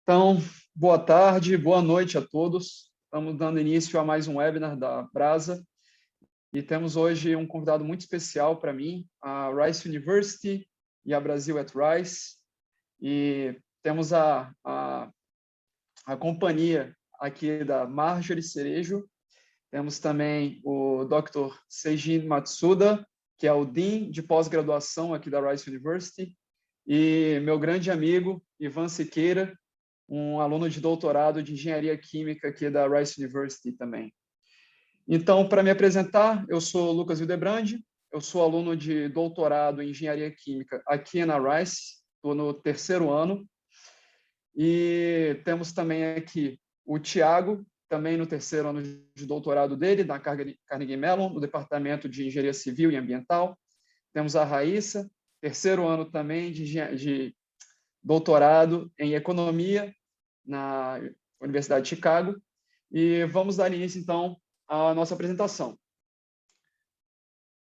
Então, boa tarde, boa noite a todos. Estamos dando início a mais um webinar da Brasa e temos hoje um convidado muito especial para mim, a Rice University e a Brasil at Rice. E temos a companhia aqui da Marjorie Cerejo. Temos também o Dr. Seijin Matsuda, que é o Dean de pós-graduação aqui da Rice University, e meu grande amigo, Ivan Siqueira, um aluno de doutorado de engenharia química aqui da Rice University também. Então, para me apresentar, eu sou Lucas Hildebrand, eu sou aluno de doutorado em engenharia química aqui na Rice, estou no 3º ano, e temos também aqui o Tiago, também no 3º ano de doutorado dele, na Carnegie Mellon, no departamento de engenharia civil e ambiental. Temos a Raíssa, 3º ano também de doutorado em economia na Universidade de Chicago. E vamos dar início, então, à nossa apresentação.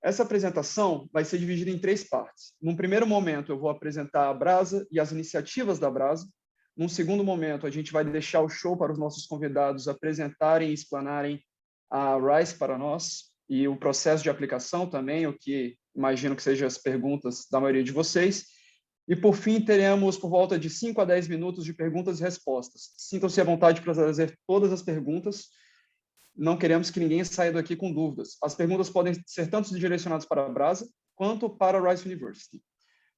Essa apresentação vai ser dividida em 3 partes. Num primeiro momento, eu vou apresentar a Brasa e as iniciativas da Brasa. Num segundo momento, a gente vai deixar o show para os nossos convidados apresentarem e explanarem a Rice para nós e o processo de aplicação também, o que imagino que sejam as perguntas da maioria de vocês. E, por fim, teremos por volta de 5 a 10 minutos de perguntas e respostas. Sintam-se à vontade para fazer todas as perguntas. Não queremos que ninguém saia daqui com dúvidas. As perguntas podem ser tanto direcionadas para a Brasa quanto para a Rice University,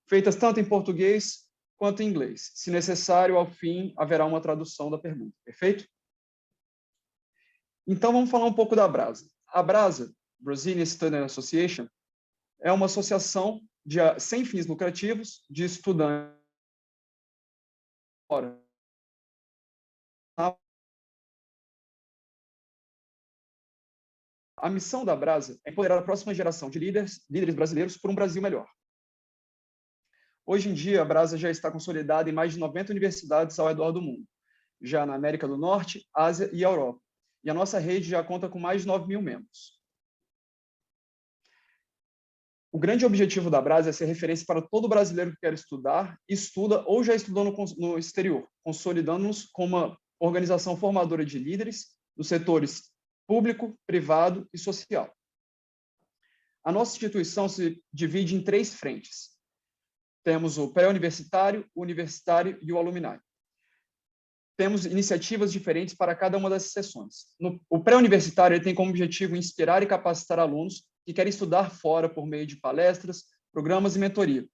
feitas tanto em português quanto em inglês. Se necessário, ao fim, haverá uma tradução da pergunta. Perfeito? Então, vamos falar um pouco da Brasa. A Brasa, Brazilian Student Association, é uma associação sem fins lucrativos de estudantes. A missão da Brasa é empoderar a próxima geração de líderes brasileiros por um Brasil melhor. Hoje em dia, a Brasa já está consolidada em mais de 90 universidades ao redor do mundo, já na América do Norte, Ásia e Europa. E a nossa rede já conta com mais de 9.000 membros. O grande objetivo da Brasa é ser referência para todo brasileiro que quer estudar, estuda ou já estudou no exterior, consolidando-nos como uma organização formadora de líderes dos setores público, privado e social. A nossa instituição se divide em 3 frentes. Temos o pré-universitário, o universitário e o alumni. Temos iniciativas diferentes para cada uma dessas sessões. O pré-universitário tem como objetivo inspirar e capacitar alunos que querem estudar fora por meio de palestras, programas e mentoria.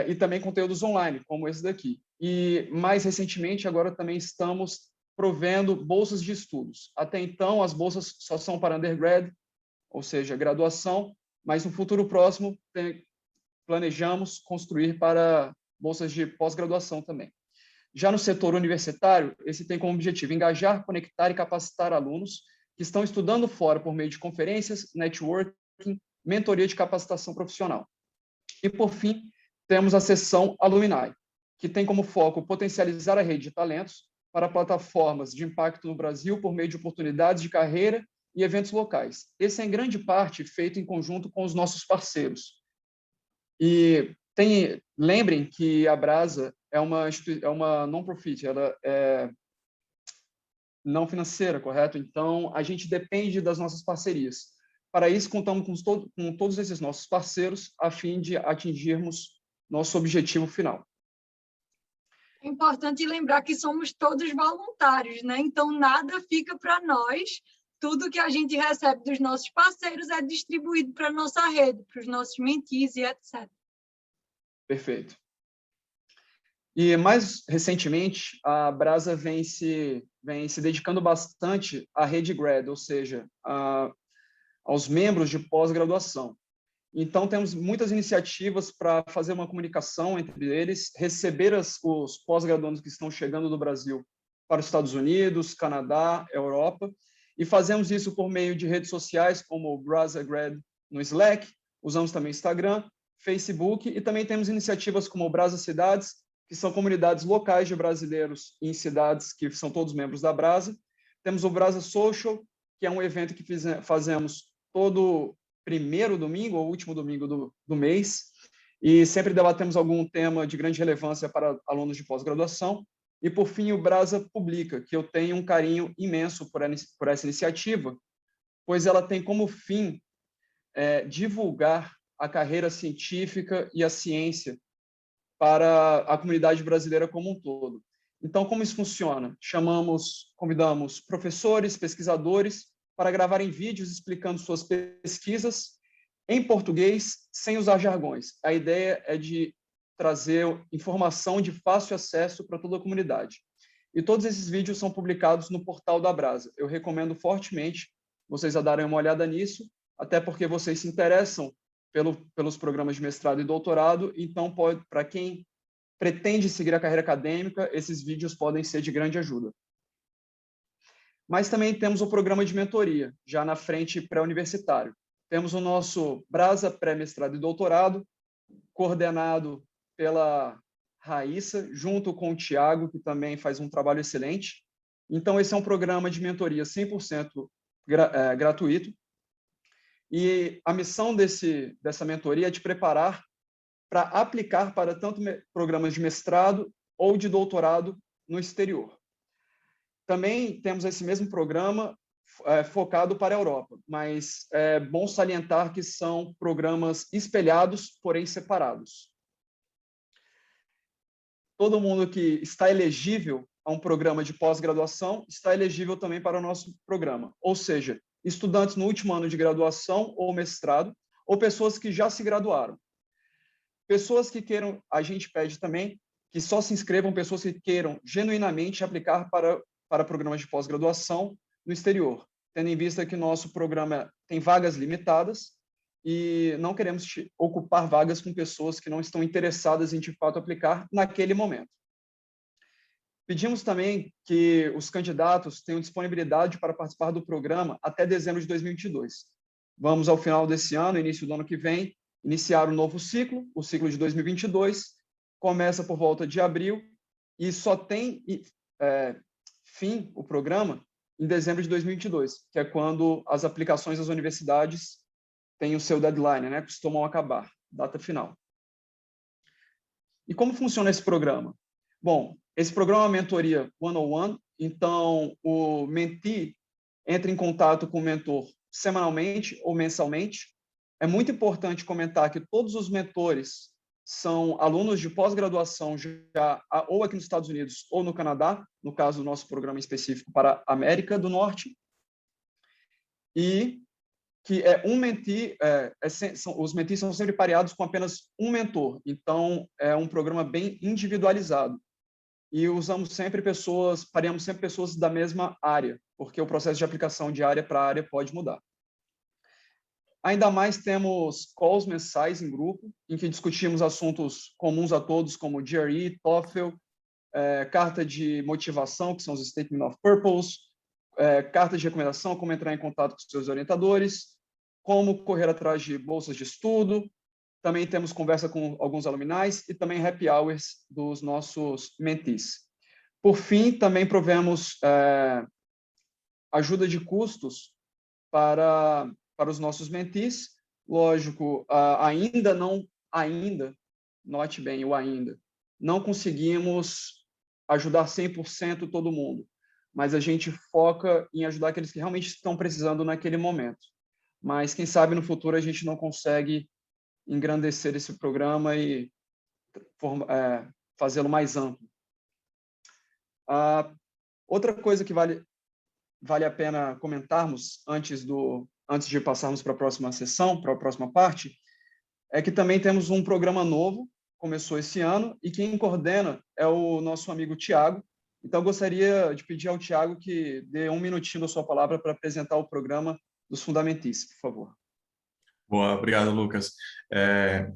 E também conteúdos online, como esse daqui. E, mais recentemente, agora também estamos provendo bolsas de estudos. Até então, as bolsas só são para undergrad, ou seja, graduação, mas no futuro próximo planejamos construir para bolsas de pós-graduação também. Já no setor universitário, esse tem como objetivo engajar, conectar e capacitar alunos que estão estudando fora por meio de conferências, networking, mentoria de capacitação profissional. E, por fim, temos a seção Alumni, que tem como foco potencializar a rede de talentos para plataformas de impacto no Brasil por meio de oportunidades de carreira e eventos locais. Esse é, em grande parte, feito em conjunto com os nossos parceiros. E lembrem que a Brasa é uma non-profit, ela é não financeira, correto? Então, a gente depende das nossas parcerias. Para isso, contamos com todos esses nossos parceiros a fim de atingirmos nosso objetivo final. É importante lembrar que somos todos voluntários, né? Então, nada fica para nós. Tudo que a gente recebe dos nossos parceiros é distribuído para a nossa rede, para os nossos mentees e etc. Perfeito. E, mais recentemente, a Brasa vem se dedicando bastante à rede grad, ou seja, aos membros de pós-graduação. Então, temos muitas iniciativas para fazer uma comunicação entre eles, receber os pós-graduandos que estão chegando do Brasil para os Estados Unidos, Canadá, Europa, e fazemos isso por meio de redes sociais como o Brasa Grad no Slack, usamos também Instagram, Facebook, e também temos iniciativas como o Brasa Cidades, que são comunidades locais de brasileiros em cidades que são todos membros da Brasa. Temos o Brasa Social, que é um evento que fazemos todo primeiro domingo ou último domingo do mês, e sempre debatemos algum tema de grande relevância para alunos de pós-graduação. E, por fim, o Brasa Publica, que eu tenho um carinho imenso por essa iniciativa, pois ela tem como fim divulgar a carreira científica e a ciência para a comunidade brasileira como um todo. Então, como isso funciona? Convidamos professores, pesquisadores para gravarem vídeos explicando suas pesquisas em português, sem usar jargões. A ideia é de trazer informação de fácil acesso para toda a comunidade. E todos esses vídeos são publicados no portal da Brasa. Eu recomendo fortemente vocês a darem uma olhada nisso, até porque vocês se interessam pelos programas de mestrado e doutorado, então, para quem pretende seguir a carreira acadêmica, esses vídeos podem ser de grande ajuda. Mas também temos o programa de mentoria, já na frente pré-universitário. Temos o nosso Brasa Pré-Mestrado e Doutorado, coordenado pela Raíssa, junto com o Tiago, que também faz um trabalho excelente. Então, esse é um programa de mentoria 100% gratuito. E a missão dessa mentoria é te preparar para aplicar para tanto programas de mestrado ou de doutorado no exterior. Também temos esse mesmo programa focado para a Europa, mas é bom salientar que são programas espelhados, porém separados. Todo mundo que está elegível a um programa de pós-graduação está elegível também para o nosso programa, ou seja, estudantes no último ano de graduação ou mestrado, ou pessoas que já se graduaram. Pessoas que queiram, a gente pede também que só se inscrevam pessoas que queiram genuinamente aplicar para programas de pós-graduação no exterior, tendo em vista que nosso programa tem vagas limitadas e não queremos ocupar vagas com pessoas que não estão interessadas em, de fato, aplicar naquele momento. Pedimos também que os candidatos tenham disponibilidade para participar do programa até dezembro de 2022. Vamos, ao final desse ano, início do ano que vem, iniciar um novo ciclo, o ciclo de 2022, começa por volta de abril e só tem fim o programa em dezembro de 2022, que é quando as aplicações das universidades têm o seu deadline, né? Costumam acabar, data final. E como funciona esse programa? Bom, esse programa é uma mentoria one-on-one, então o mentee entra em contato com o mentor semanalmente ou mensalmente. É muito importante comentar que todos os mentores são alunos de pós-graduação já ou aqui nos Estados Unidos ou no Canadá, no caso do nosso programa específico para a América do Norte, e que um mentee, os mentees são sempre pareados com apenas um mentor, então é um programa bem individualizado. E pareamos sempre pessoas da mesma área, porque o processo de aplicação de área para área pode mudar. Ainda mais temos calls mensais em grupo, em que discutimos assuntos comuns a todos, como GRE, TOEFL, carta de motivação, que são os Statement of Purpose, carta de recomendação, como entrar em contato com seus orientadores, como correr atrás de bolsas de estudo. Também temos conversa com alguns aluminais e também happy hours dos nossos mentees. Por fim, também provemos ajuda de custos para os nossos mentees. Lógico, note bem o ainda, não conseguimos ajudar 100% todo mundo, mas a gente foca em ajudar aqueles que realmente estão precisando naquele momento. Mas quem sabe no futuro a gente não consegue engrandecer esse programa e fazê-lo mais amplo. Outra coisa que vale a pena comentarmos antes de passarmos para a próxima sessão, para a próxima parte, é que também temos um programa novo, começou esse ano, e quem coordena é o nosso amigo Tiago. Então, eu gostaria de pedir ao Tiago que dê um minutinho da sua palavra para apresentar o programa dos fundamentistas, por favor. Boa, obrigado, Lucas.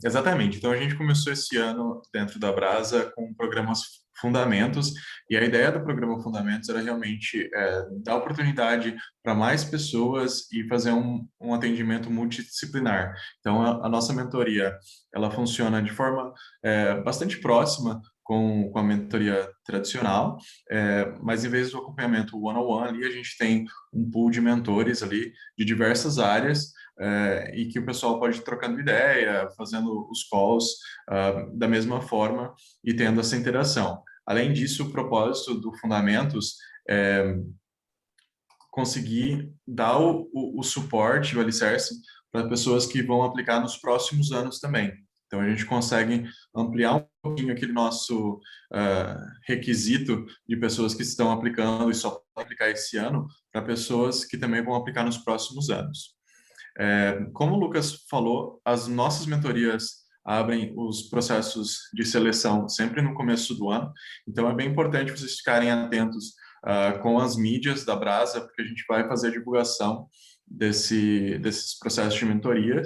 Exatamente. Então, a gente começou esse ano dentro da Brasa com programas Fundamentos, e a ideia do programa Fundamentos era realmente dar oportunidade para mais pessoas e fazer um atendimento multidisciplinar. Então, a nossa mentoria, ela funciona de forma bastante próxima com a mentoria tradicional, mas em vez do acompanhamento one-on-one, ali a gente tem um pool de mentores ali de diversas áreas, e que o pessoal pode ir trocando ideia, fazendo os calls da mesma forma e tendo essa interação. Além disso, o propósito do Fundamentos é conseguir dar o suporte, o alicerce, para pessoas que vão aplicar nos próximos anos também. Então, a gente consegue ampliar um pouquinho aquele nosso requisito de pessoas que estão aplicando e só vão aplicar esse ano, para pessoas que também vão aplicar nos próximos anos. Como o Lucas falou, as nossas mentorias abrem os processos de seleção sempre no começo do ano, então é bem importante vocês ficarem atentos com as mídias da Brasa, porque a gente vai fazer a divulgação desses processos de mentoria,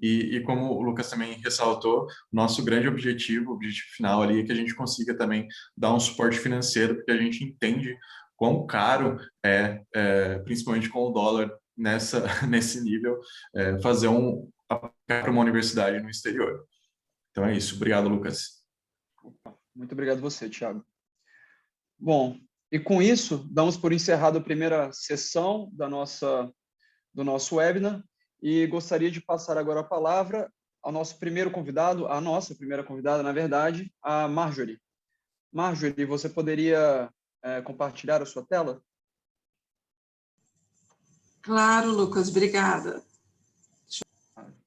e como o Lucas também ressaltou, nosso grande objetivo, o objetivo final ali é que a gente consiga também dar um suporte financeiro, porque a gente entende quão caro principalmente com o dólar nesse nível, fazer aplicar para uma universidade no exterior. Então é isso. Obrigado, Lucas. Muito obrigado você, Thiago. Bom, e com isso, damos por encerrado a primeira sessão do nosso webinar e gostaria de passar agora a palavra ao nosso primeiro convidado, à nossa primeira convidada, na verdade, a Marjorie. Marjorie, você poderia compartilhar a sua tela? Claro, Lucas, obrigada.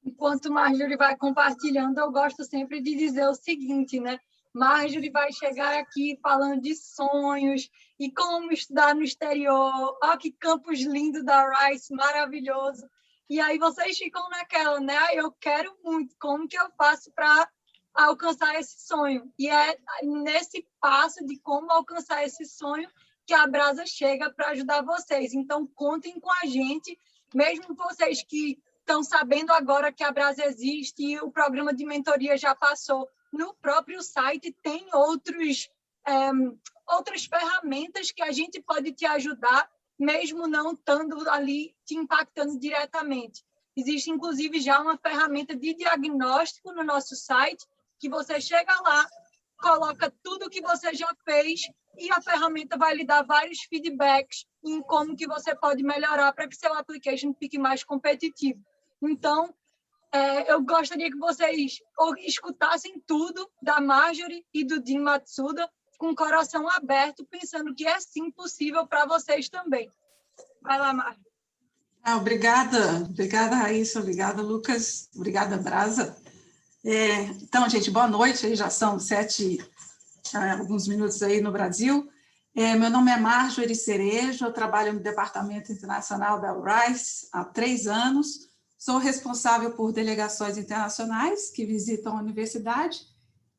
Enquanto Marjorie vai compartilhando, eu gosto sempre de dizer o seguinte, né? Marjorie vai chegar aqui falando de sonhos e como estudar no exterior. Olha que campus lindo da Rice, maravilhoso. E aí vocês ficam naquela, né? Eu quero muito, como que eu faço para alcançar esse sonho? E é nesse passo de como alcançar esse sonho que a Brasa chega para ajudar vocês. Então, contem com a gente, mesmo vocês que estão sabendo agora que a Brasa existe e o programa de mentoria já passou. No próprio site tem outras ferramentas que a gente pode te ajudar, mesmo não estando ali te impactando diretamente. Existe, inclusive, já uma ferramenta de diagnóstico no nosso site, que você chega lá, coloca tudo que você já fez e a ferramenta vai lhe dar vários feedbacks em como que você pode melhorar para que seu application fique mais competitivo. Então, eu gostaria que vocês escutassem tudo da Marjorie e do Dean Matsuda com o coração aberto, pensando que é sim possível para vocês também. Vai lá, Marjorie. Obrigada, Raíssa, obrigada, Lucas, obrigada, Brasa. Então, gente, boa noite, aí já são 7, alguns minutos aí no Brasil. Meu nome é Marjorie Cerejo, eu trabalho no Departamento Internacional da Rice há 3 anos, sou responsável por delegações internacionais que visitam a universidade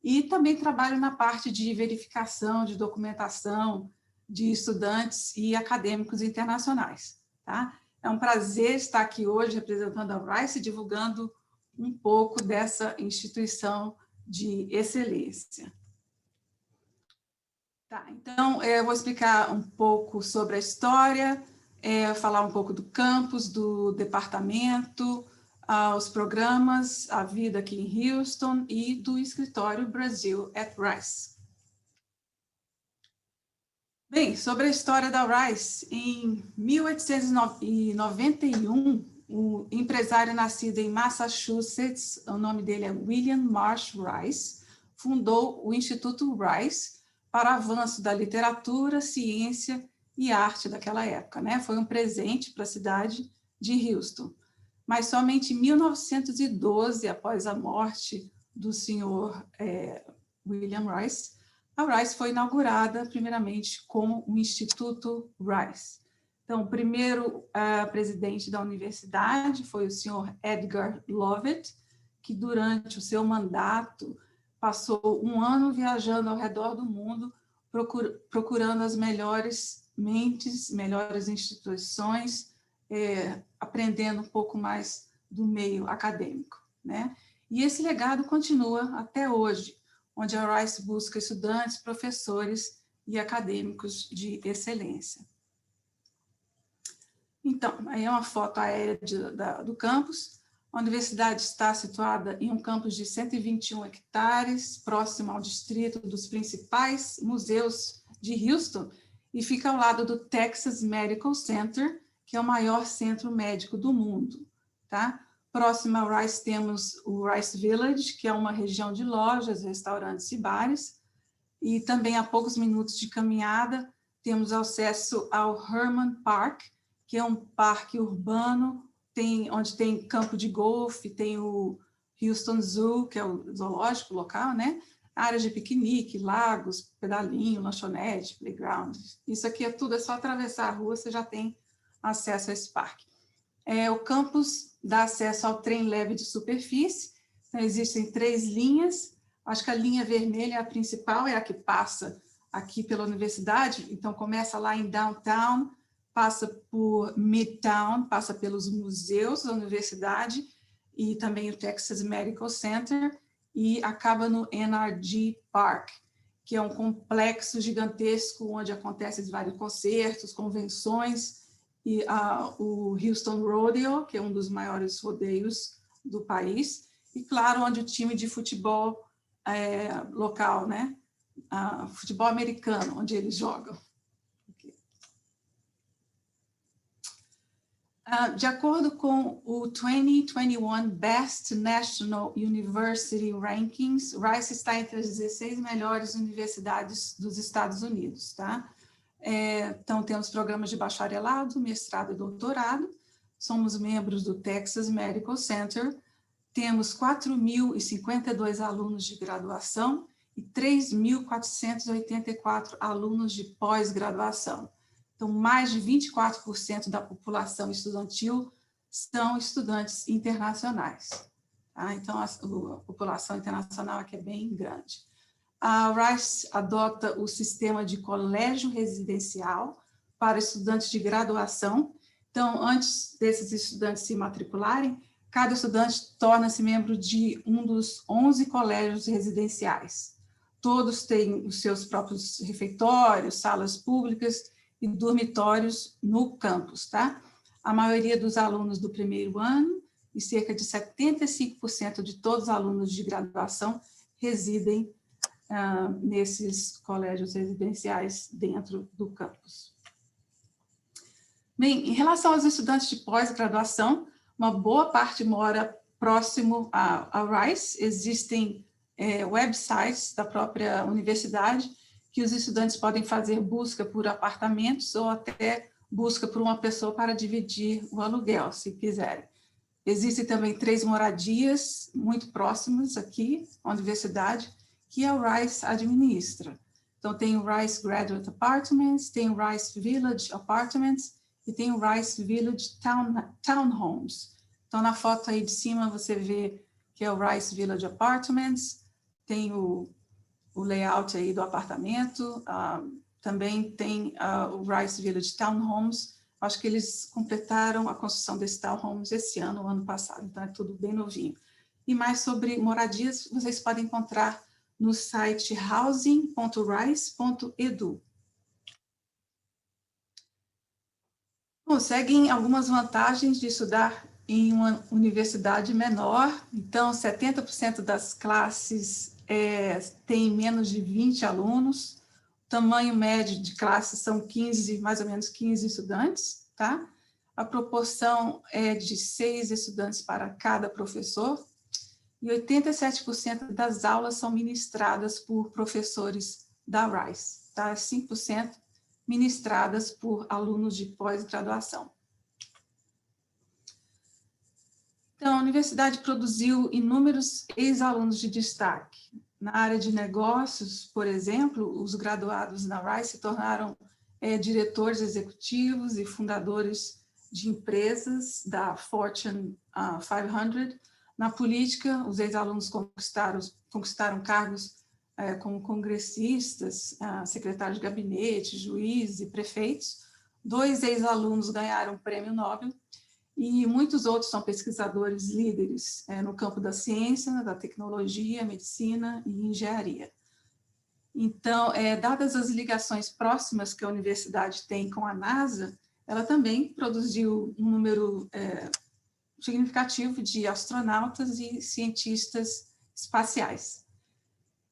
e também trabalho na parte de verificação, de documentação de estudantes e acadêmicos internacionais. Tá? É um prazer estar aqui hoje representando a Rice e divulgando um pouco dessa instituição de excelência. Tá, então, eu vou explicar um pouco sobre a história, falar um pouco do campus, do departamento, os programas, a vida aqui em Houston e do escritório Brasil at Rice. Bem, sobre a história da Rice, em 1891, um empresário nascido em Massachusetts, o nome dele é William Marsh Rice, fundou o Instituto Rice para avanço da literatura, ciência e arte daquela época, né? Foi um presente para a cidade de Houston. Mas somente em 1912, após a morte do senhor William Rice, a Rice foi inaugurada primeiramente como o Instituto Rice. Então, o primeiro presidente da universidade foi o senhor Edgar Lovett, que durante o seu mandato passou um ano viajando ao redor do mundo, procurando as melhores mentes, melhores instituições, aprendendo um pouco mais do meio acadêmico, né? E esse legado continua até hoje, onde a Rice busca estudantes, professores e acadêmicos de excelência. Então, aí é uma foto aérea do campus. A universidade está situada em um campus de 121 hectares, próximo ao distrito dos principais museus de Houston, e fica ao lado do Texas Medical Center, que é o maior centro médico do mundo. Tá? Próximo ao Rice temos o Rice Village, que é uma região de lojas, restaurantes e bares. e também a poucos minutos de caminhada temos acesso ao Hermann Park, que é um parque urbano, onde tem campo de golfe, tem o Houston Zoo, que é o zoológico local, né? Áreas de piquenique, lagos, pedalinho, lanchonete, playground. Isso aqui é tudo, é só atravessar a rua, você já tem acesso a esse parque. O campus dá acesso ao trem leve de superfície, então existem 3 linhas, acho que a linha vermelha é a principal, é a que passa aqui pela universidade, então começa lá em Downtown, passa por Midtown, passa pelos museus da universidade e também o Texas Medical Center e acaba no NRG Park, que é um complexo gigantesco onde acontecem vários concertos, convenções e o Houston Rodeo, que é um dos maiores rodeios do país, e claro, onde o time de futebol local, né? Futebol americano, onde eles jogam. De acordo com o 2021 Best National University Rankings, Rice está entre as 16 melhores universidades dos Estados Unidos, tá? Então, temos programas de bacharelado, mestrado e doutorado, somos membros do Texas Medical Center, temos 4.052 alunos de graduação e 3.484 alunos de pós-graduação. Então, mais de 24% da população estudantil são estudantes internacionais. Tá? Então, a população internacional aqui é bem grande. A Rice adota o sistema de colégio residencial para estudantes de graduação. Então, antes desses estudantes se matricularem, cada estudante torna-se membro de um dos 11 colégios residenciais. Todos têm os seus próprios refeitórios, salas públicas e dormitórios no campus, tá? A maioria dos alunos do primeiro ano e cerca de 75% de todos os alunos de graduação residem nesses colégios residenciais dentro do campus. Bem, em relação aos estudantes de pós-graduação, uma boa parte mora próximo a Rice, existem websites da própria universidade que os estudantes podem fazer busca por apartamentos ou até busca por uma pessoa para dividir o aluguel, se quiserem. Existem também 3 moradias muito próximas aqui à universidade, que a Rice administra. Então, tem o Rice Graduate Apartments, tem o Rice Village Apartments e tem o Rice Village Townhomes. Então, na foto aí de cima, você vê que é o Rice Village Apartments, tem o layout aí do apartamento, também tem o Rice Village Townhomes. Acho que eles completaram a construção desse townhomes esse ano, o ano passado, então é tudo bem novinho. E mais sobre moradias, vocês podem encontrar no site housing.rice.edu. Bom, seguem algumas vantagens de estudar em uma universidade menor. Então, 70% das classes tem menos de 20 alunos. O tamanho médio de classe são mais ou menos 15 estudantes, tá? A proporção é de 6 estudantes para cada professor. E 87% das aulas são ministradas por professores da Rice, tá? 5% ministradas por alunos de pós-graduação. Então, a universidade produziu inúmeros ex-alunos de destaque. Na área de negócios, por exemplo, os graduados na Rice se tornaram diretores executivos e fundadores de empresas da Fortune 500. Na política, os ex-alunos conquistaram cargos como congressistas, secretários de gabinete, juízes e prefeitos. 2 ex-alunos ganharam o Prêmio Nobel e muitos outros são pesquisadores líderes no campo da ciência, da tecnologia, medicina e engenharia. Então, dadas as ligações próximas que a universidade tem com a NASA, ela também produziu um número significativo de astronautas e cientistas espaciais.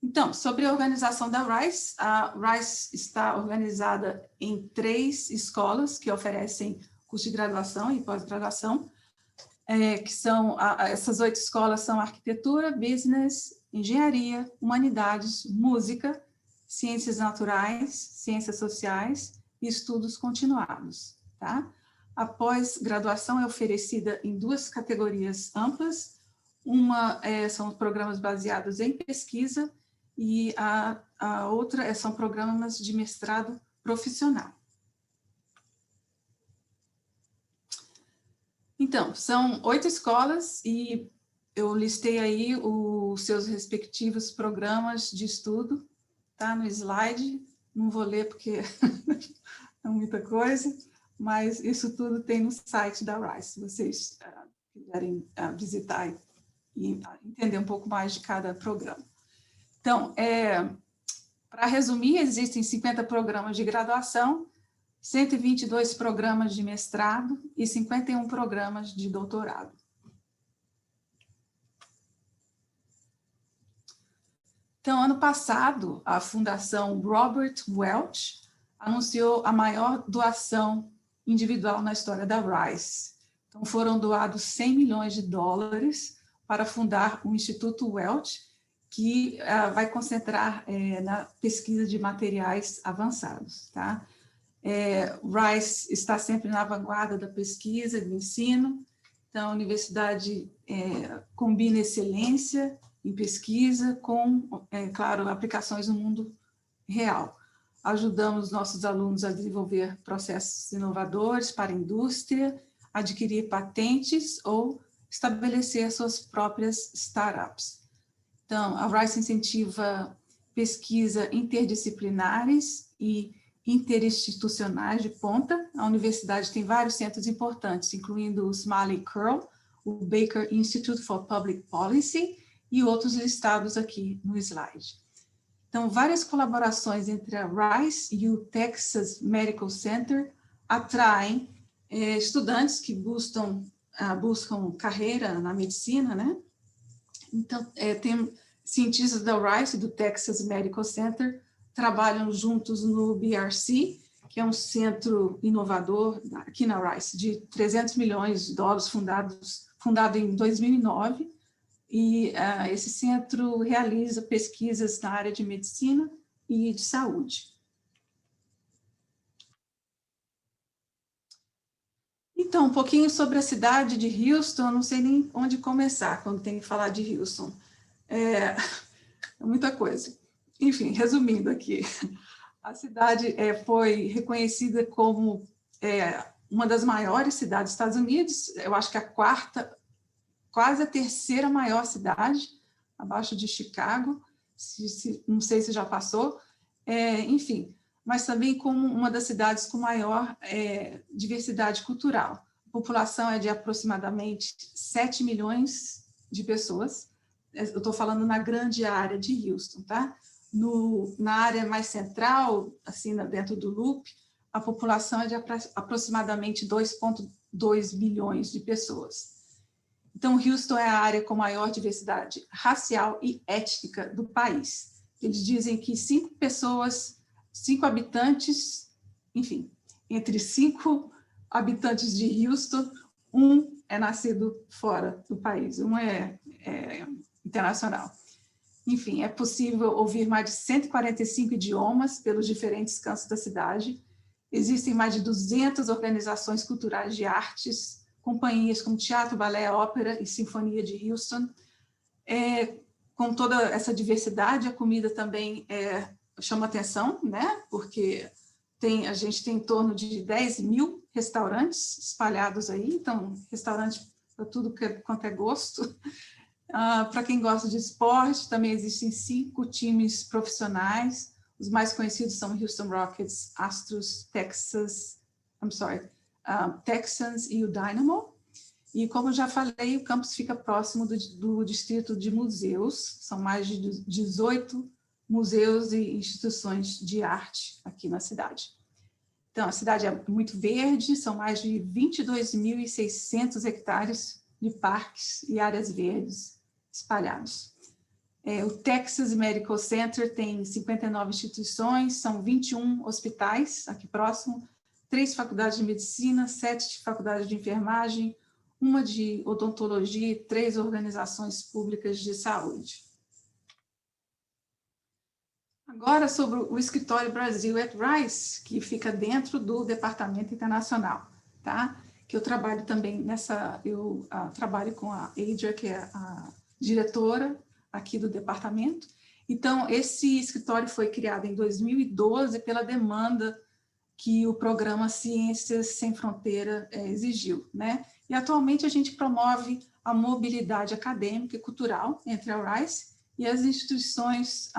Então, sobre a organização da Rice, a Rice está organizada em 3 escolas que oferecem curso de graduação e pós-graduação, que são, essas 8 escolas são arquitetura, business, engenharia, humanidades, música, ciências naturais, ciências sociais e estudos continuados, tá? A pós-graduação é oferecida em 2 categorias amplas. Uma são programas baseados em pesquisa e a outra são programas de mestrado profissional. Então, são 8 escolas e eu listei aí os seus respectivos programas de estudo, tá no slide. Não vou ler porque é muita coisa, mas isso tudo tem no site da Rice, se vocês quiserem visitar e entender um pouco mais de cada programa. Então, para resumir, existem 50 programas de graduação, 122 programas de mestrado e 51 programas de doutorado. Então, ano passado, a Fundação Robert Welch anunciou a maior doação individual na história da Rice. Então, foram doados $100 milhões para fundar o Instituto Welch, que vai concentrar na pesquisa de materiais avançados, tá? Rice está sempre na vanguarda da pesquisa e do ensino, então a universidade combina excelência em pesquisa com, claro, aplicações no mundo real. Ajudamos nossos alunos a desenvolver processos inovadores para a indústria, adquirir patentes ou estabelecer suas próprias startups. Então, a Rice incentiva pesquisa interdisciplinares e interinstitucionais de ponta. A universidade tem vários centros importantes, incluindo o Smalley Curl, o Baker Institute for Public Policy e outros listados aqui no slide. Então, várias colaborações entre a Rice e o Texas Medical Center atraem estudantes que buscam carreira na medicina, né? Então, tem cientistas da Rice e do Texas Medical Center trabalham juntos no BRC, que é um centro inovador aqui na Rice, de $300 milhões, fundado em 2009, e esse centro realiza pesquisas na área de medicina e de saúde. Então, um pouquinho sobre a cidade de Houston, eu não sei nem onde começar quando tem que falar de Houston. É muita coisa. Enfim, resumindo aqui, a cidade foi reconhecida como uma das maiores cidades dos Estados Unidos, eu acho que a quarta, quase a terceira maior cidade, abaixo de Chicago, não sei se já passou, enfim, mas também como uma das cidades com maior diversidade cultural. A população é de aproximadamente 7 milhões de pessoas, eu estou falando na grande área de Houston, tá? Na área mais central, assim, dentro do Loop, a população é de aproximadamente 2,2 milhões de pessoas. Então, Houston é a área com maior diversidade racial e étnica do país. Eles dizem que 5 habitantes, enfim, entre 5 habitantes de Houston, 1 é nascido fora do país, 1 é internacional. Enfim, é possível ouvir mais de 145 idiomas pelos diferentes cantos da cidade. Existem mais de 200 organizações culturais de artes, companhias como teatro, balé, ópera e sinfonia de Houston. Com toda essa diversidade, a comida também chama atenção, né? Porque a gente tem em torno de 10 mil restaurantes espalhados aí, então, restaurante para tudo quanto é gosto. Para quem gosta de esporte, também existem 5 times profissionais. Os mais conhecidos são Houston Rockets, Astros, Texans e o Dynamo. E, como já falei, o campus fica próximo do distrito de museus. São mais de 18 museus e instituições de arte aqui na cidade. Então, a cidade é muito verde, são mais de 22.600 hectares de parques e áreas verdes espalhados. O Texas Medical Center tem 59 instituições, são 21 hospitais aqui próximo, 3 faculdades de medicina, 7 faculdades de enfermagem, 1 de odontologia e 3 organizações públicas de saúde. Agora, sobre o Escritório Brasil at Rice, que fica dentro do Departamento Internacional, tá? Que eu trabalho também eu trabalho com a Adria, que é a diretora aqui do departamento. Então, esse escritório foi criado em 2012 pela demanda que o programa Ciências Sem Fronteira exigiu, né? E atualmente a gente promove a mobilidade acadêmica e cultural entre a Rice e as instituições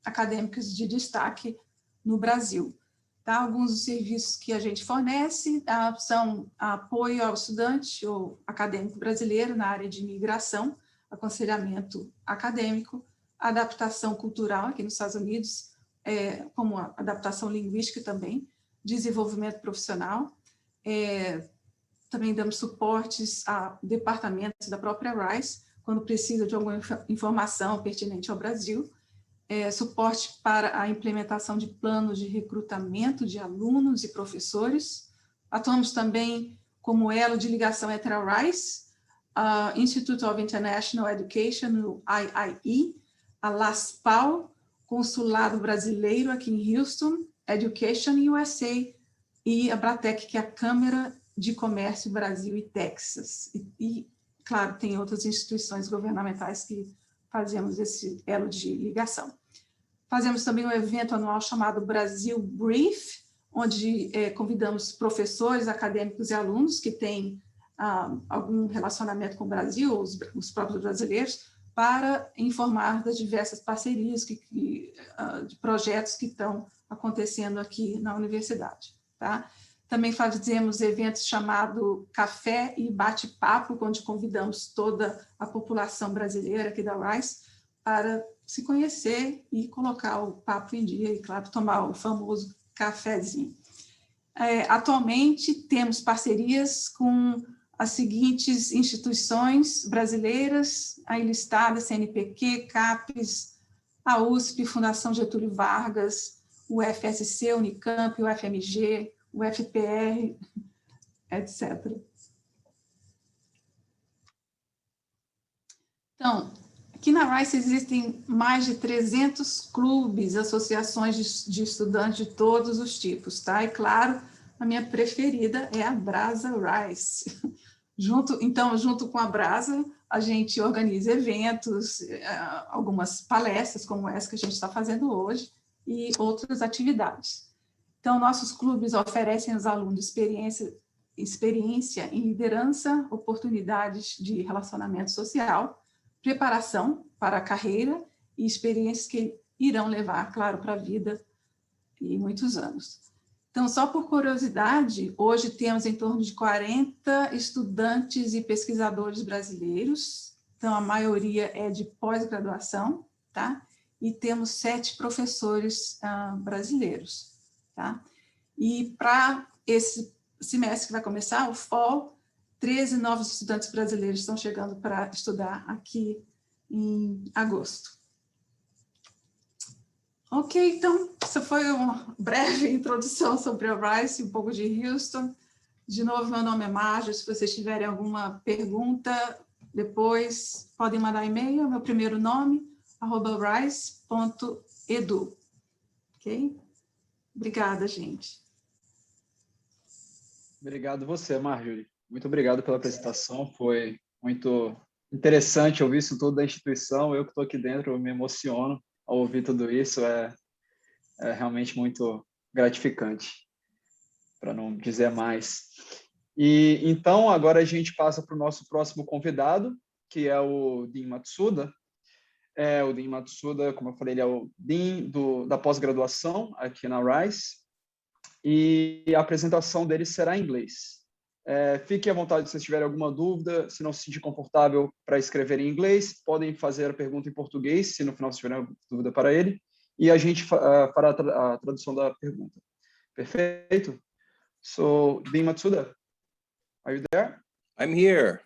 acadêmicas de destaque no Brasil. Tá? Alguns dos serviços que a gente fornece são apoio ao estudante ou acadêmico brasileiro na área de imigração, aconselhamento acadêmico, adaptação cultural aqui nos Estados Unidos, como a adaptação linguística também, desenvolvimento profissional. Também damos suportes a departamentos da própria Rice, quando precisa de alguma informação pertinente ao Brasil, suporte para a implementação de planos de recrutamento de alunos e professores. Atuamos também como elo de ligação entre a Rice, a Institute of International Education, o IIE, a LASPAL, Consulado Brasileiro aqui em Houston, Education USA, e a Bratec, que é a Câmara de Comércio Brasil e Texas. E claro, tem outras instituições governamentais que fazemos esse elo de ligação. Fazemos também um evento anual chamado Brasil Brief, onde convidamos professores, acadêmicos e alunos que têm algum relacionamento com o Brasil, os próprios brasileiros, para informar das diversas parcerias, de projetos que estão acontecendo aqui na universidade. Tá? Também fazemos eventos chamado Café e Bate-Papo, onde convidamos toda a população brasileira aqui da Rice para se conhecer e colocar o papo em dia e, claro, tomar o famoso cafezinho. Atualmente, temos parcerias com as seguintes instituições brasileiras, aí listadas: CNPq, CAPES, a USP, Fundação Getúlio Vargas, o FSC, Unicamp, o FMG, o FPR, etc. Então, aqui na Rice existem mais de 300 clubes, associações de estudantes de todos os tipos, tá? E, claro, a minha preferida é a Brasa Rice. Junto com a Brasa, a gente organiza eventos, algumas palestras, como essa que a gente está fazendo hoje, e outras atividades. Então, nossos clubes oferecem aos alunos experiência em liderança, oportunidades de relacionamento social, preparação para a carreira e experiências que irão levar, claro, para a vida e muitos anos. Então, só por curiosidade, hoje temos em torno de 40 estudantes e pesquisadores brasileiros, então a maioria é de pós-graduação, tá? E temos 7 professores brasileiros. Tá? E para esse semestre que vai começar, o fall, 13 novos estudantes brasileiros estão chegando para estudar aqui em agosto. Ok, então, essa foi uma breve introdução sobre a Rice, um pouco de Houston. De novo, meu nome é Marjo. Se vocês tiverem alguma pergunta, depois podem mandar e-mail, meu primeiro nome, @rice.edu. Ok? Obrigada, gente. Obrigado você, Marjorie. Muito obrigado pela apresentação. Foi muito interessante ouvir isso tudo da instituição. Eu que estou aqui dentro, eu me emociono ao ouvir tudo isso. É realmente muito gratificante, para não dizer mais. E então, agora a gente passa para o nosso próximo convidado, que é o Dean Matsuda. O Dean Matsuda, como eu falei, ele é o Dean da pós-graduação aqui na Rice, e a apresentação dele será em inglês. Fiquem à vontade se vocês tiverem alguma dúvida, se não se sentir confortável para escrever em inglês, podem fazer a pergunta em português, se no final vocês tiverem alguma dúvida para ele, e a gente fará a tradução da pergunta. Perfeito? So, Dean Matsuda, are you there? I'm here.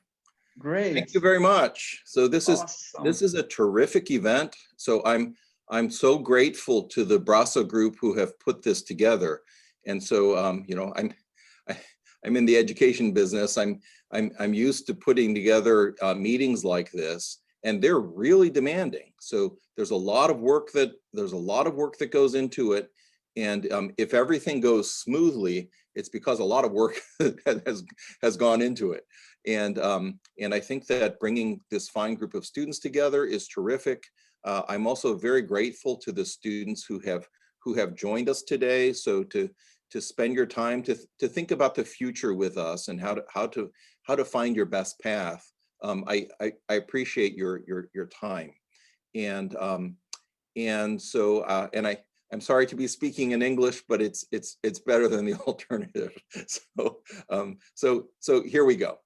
Great. Thank you very much. So this Awesome. is a terrific event. So I'm so grateful to the Brasa group who have put this together. And so you know, I'm in the education business. I'm used to putting together meetings like this, and they're really demanding. So there's a lot of work that goes into it. And if everything goes smoothly, it's because a lot of work has gone into it. And I think that bringing this fine group of students together is terrific. I'm also very grateful to the students who have joined us today. So to spend your time to think about the future with us and how to find your best path. I appreciate your time. And so I'm sorry to be speaking in English, but it's better than the alternative. So here we go.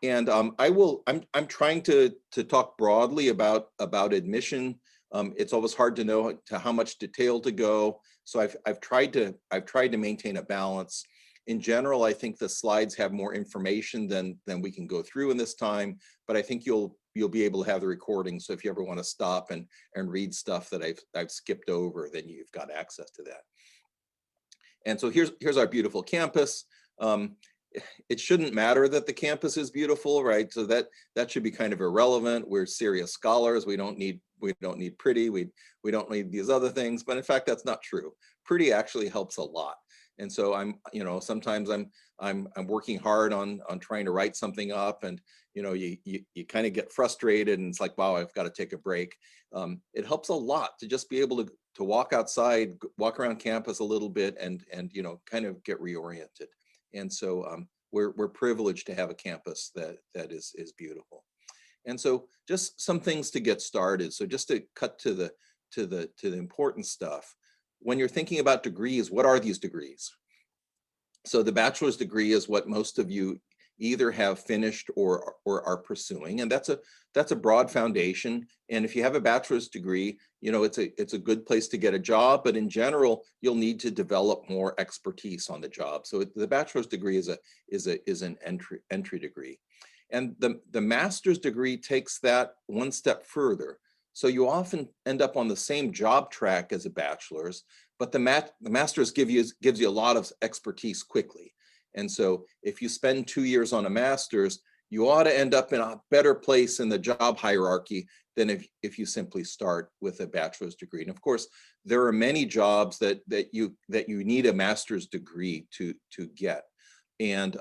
And I'm trying to talk broadly about admission. It's always hard to know to how much detail to go. So I've tried to maintain a balance. In general, I think the slides have more information than we can go through in this time, but I think you'll be able to have the recording. So if you ever want to stop and read stuff that I've skipped over, then you've got access to that. And so here's our beautiful campus. It shouldn't matter that the campus is beautiful, right? So that should be kind of irrelevant. We're serious scholars. We don't need pretty. We don't need these other things. But in fact, that's not true. Pretty actually helps a lot. And so sometimes I'm working hard on trying to write something up, and you kind of get frustrated, and it's like, wow, I've got to take a break. It helps a lot to just be able to walk outside, walk around campus a little bit, and kind of get reoriented. And so we're privileged to have a campus that is beautiful. And so just some things to get started. So just to cut to the important stuff. When you're thinking about degrees, what are these degrees? So the bachelor's degree is what most of you either have finished or are pursuing, and that's a broad foundation. And if you have a bachelor's degree, it's a good place to get a job, but in general, you'll need to develop more expertise on the job. So the bachelor's degree is an entry degree. And the master's degree takes that one step further. So you often end up on the same job track as a bachelor's, but the master's gives you a lot of expertise quickly. And so if you spend 2 years on a master's, you ought to end up in a better place in the job hierarchy than if you simply start with a bachelor's degree. And of course, there are many jobs that you need a master's degree to get. And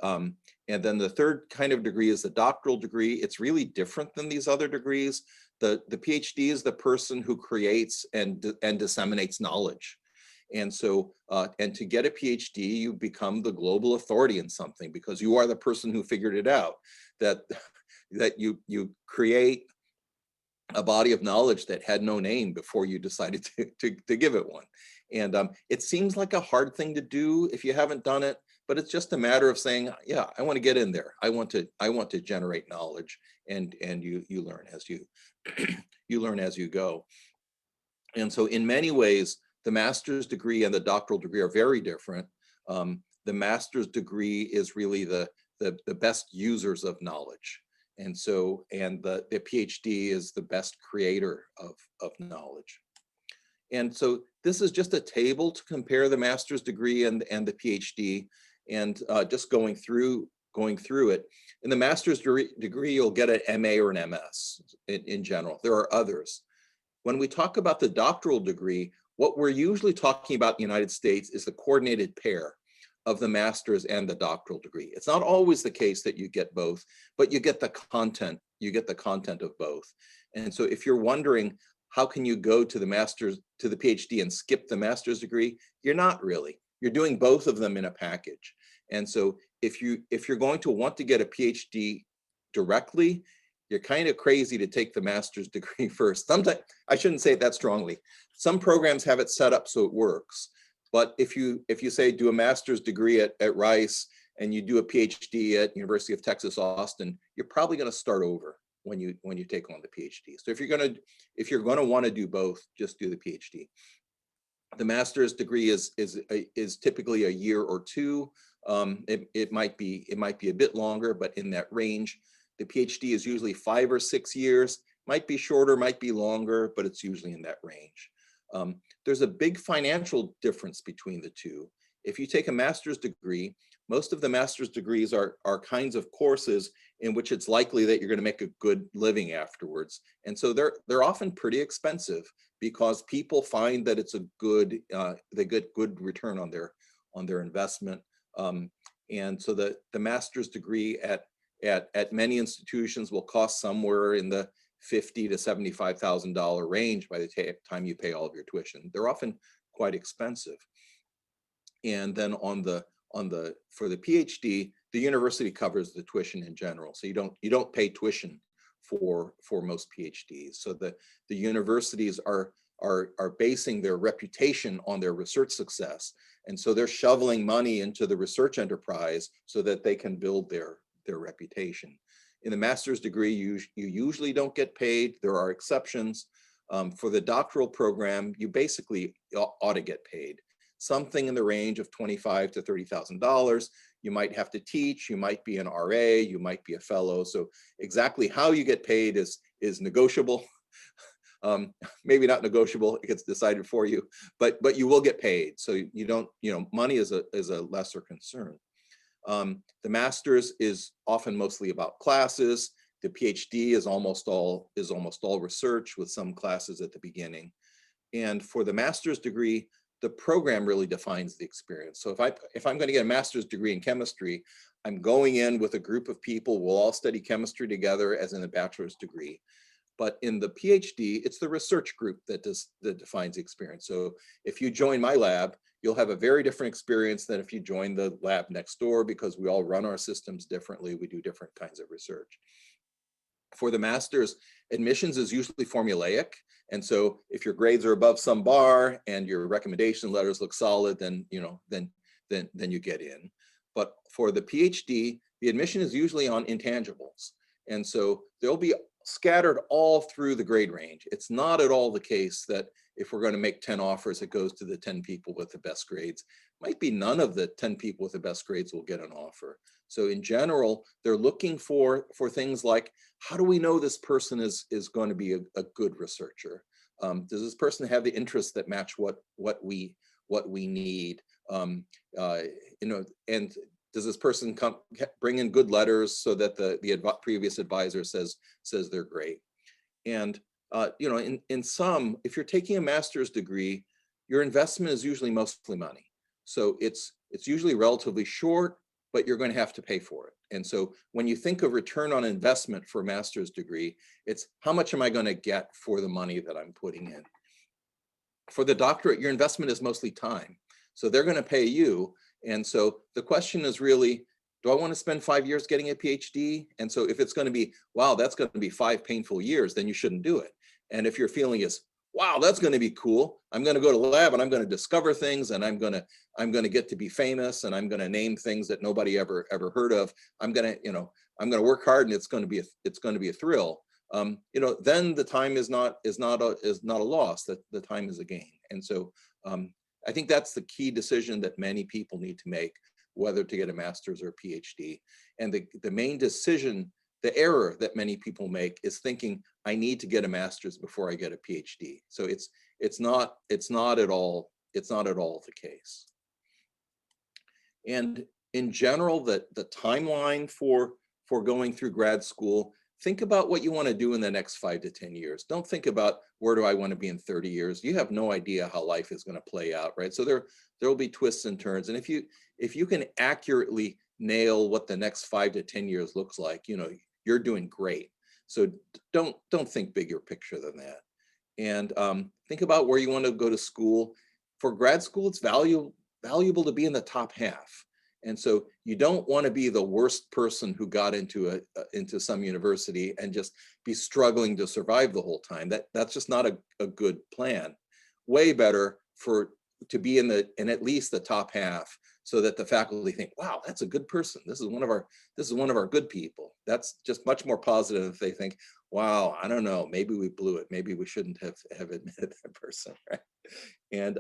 then the third kind of degree is the doctoral degree. It's really different than these other degrees. The PhD is the person who creates and disseminates knowledge. And so, and to get a PhD, you become the global authority in something because you are the person who figured it out, that you create a body of knowledge that had no name before you decided to give it one. And it seems like a hard thing to do if you haven't done it, but it's just a matter of saying, yeah, I want to get in there. I want to generate knowledge, and you learn as you learn as you go. And so in many ways, the master's degree and the doctoral degree are very different. The master's degree is really the best users of knowledge. And so, and the PhD is the best creator of knowledge. And so this is just a table to compare the master's degree and the PhD, and just going through it. In the master's degree, you'll get an MA or an MS in general. There are others. When we talk about the doctoral degree, what we're usually talking about in the United States is the coordinated pair of the master's and the doctoral degree. It's not always the case that you get both, but you get the content. You get the content of both. And so if you're wondering, how can you go to the master's, to the PhD and skip the master's degree? You're not really. You're doing both of them in a package. And so if you're going to want to get a PhD directly, you're kind of crazy to take the master's degree first. Sometimes, I shouldn't say it that strongly. Some programs have it set up so it works. But if you say do a master's degree at Rice and you do a PhD at University of Texas, Austin, you're probably going to start over when you take on the PhD. So if you're going to want to do both, just do the PhD. The master's degree is typically a year or two. It might be a bit longer, but in that range. The PhD is usually 5 or 6 years. Might be shorter, might be longer, but it's usually in that range. There's a big financial difference between the two. if you take a master's degree, most of the master's degrees are kinds of courses in which it's likely that you're going to make a good living afterwards. And so they're often pretty expensive because people find that it's a good, they get good return on their investment. And so the master's degree at many institutions will cost somewhere in the $50,000 to $75,000 range by the time you pay all of your tuition. They're often quite expensive. And then for the PhD, the university covers the tuition in general. So you don't pay tuition for most PhDs. So the universities are basing their reputation on their research success. And so they're shoveling money into the research enterprise so that they can build their reputation. In the master's degree, you usually don't get paid. There are exceptions. For the doctoral program, you basically ought to get paid. Something in the range of $25,000 to $30,000. You might have to teach, you might be an RA, you might be a fellow. So exactly how you get paid is negotiable. Maybe not negotiable, it gets decided for you, but you will get paid. So you don't, money is a lesser concern. The master's is often mostly about classes. The PhD is almost all research with some classes at the beginning. And for the master's degree, the program really defines the experience. So if I'm going to get a master's degree in chemistry, I'm going in with a group of people. We'll all study chemistry together as in a bachelor's degree. But in the PhD, it's the research group that defines the experience. So if you join my lab, you'll have a very different experience than if you join the lab next door, because we all run our systems differently. We do different kinds of research. For the master's, admissions is usually formulaic. And so if your grades are above some bar and your recommendation letters look solid, then you get in. But for the PhD, the admission is usually on intangibles. And so they'll be scattered all through the grade range. It's not at all the case that if we're going to make 10 offers, it goes to the 10 people with the best grades. Might be none of the 10 people with the best grades will get an offer. So in general, they're looking for things like, how do we know this person is going to be a good researcher? Does this person have the interests that match what we need? And does this person bring in good letters so that the previous advisor says they're great? And in sum, if you're taking a master's degree, your investment is usually mostly money. So it's usually relatively short, but you're going to have to pay for it. And so when you think of return on investment for a master's degree, it's how much am I going to get for the money that I'm putting in? For the doctorate, your investment is mostly time. So they're going to pay you. And so the question is really, do I want to spend 5 years getting a PhD? And so if it's going to be, wow, that's going to be 5 painful years, then you shouldn't do it. And if your feeling is, wow, that's going to be cool, I'm going to go to the lab and I'm going to discover things, and I'm going to get to be famous, and I'm going to name things that nobody ever heard of. I'm going to work hard, and it's going to be a thrill. Then the time is not a loss. That the time is a gain. And so I think that's the key decision that many people need to make, whether to get a master's or a PhD. And the main decision, the error that many people make, is thinking, I need to get a master's before I get a PhD. So it's not at all the case. And in general, the timeline for going through grad school, think about what you want to do in the next 5 to 10 years. Don't think about where do I want to be in 30 years. You have no idea how life is going to play out, right? So there will be twists and turns. And if you can accurately nail what the next 5 to 10 years looks like, you're doing great. So don't think bigger picture than that. And think about where you want to go to school. For grad school, it's valuable to be in the top half. And so you don't want to be the worst person who got into some university and just be struggling to survive the whole time. That's just not a good plan. Way better to be in at least the top half, so that the faculty think, wow, that's a good person. This is one of our good people. That's just much more positive if they think, wow, I don't know, maybe we blew it. Maybe we shouldn't have admitted that person, right? And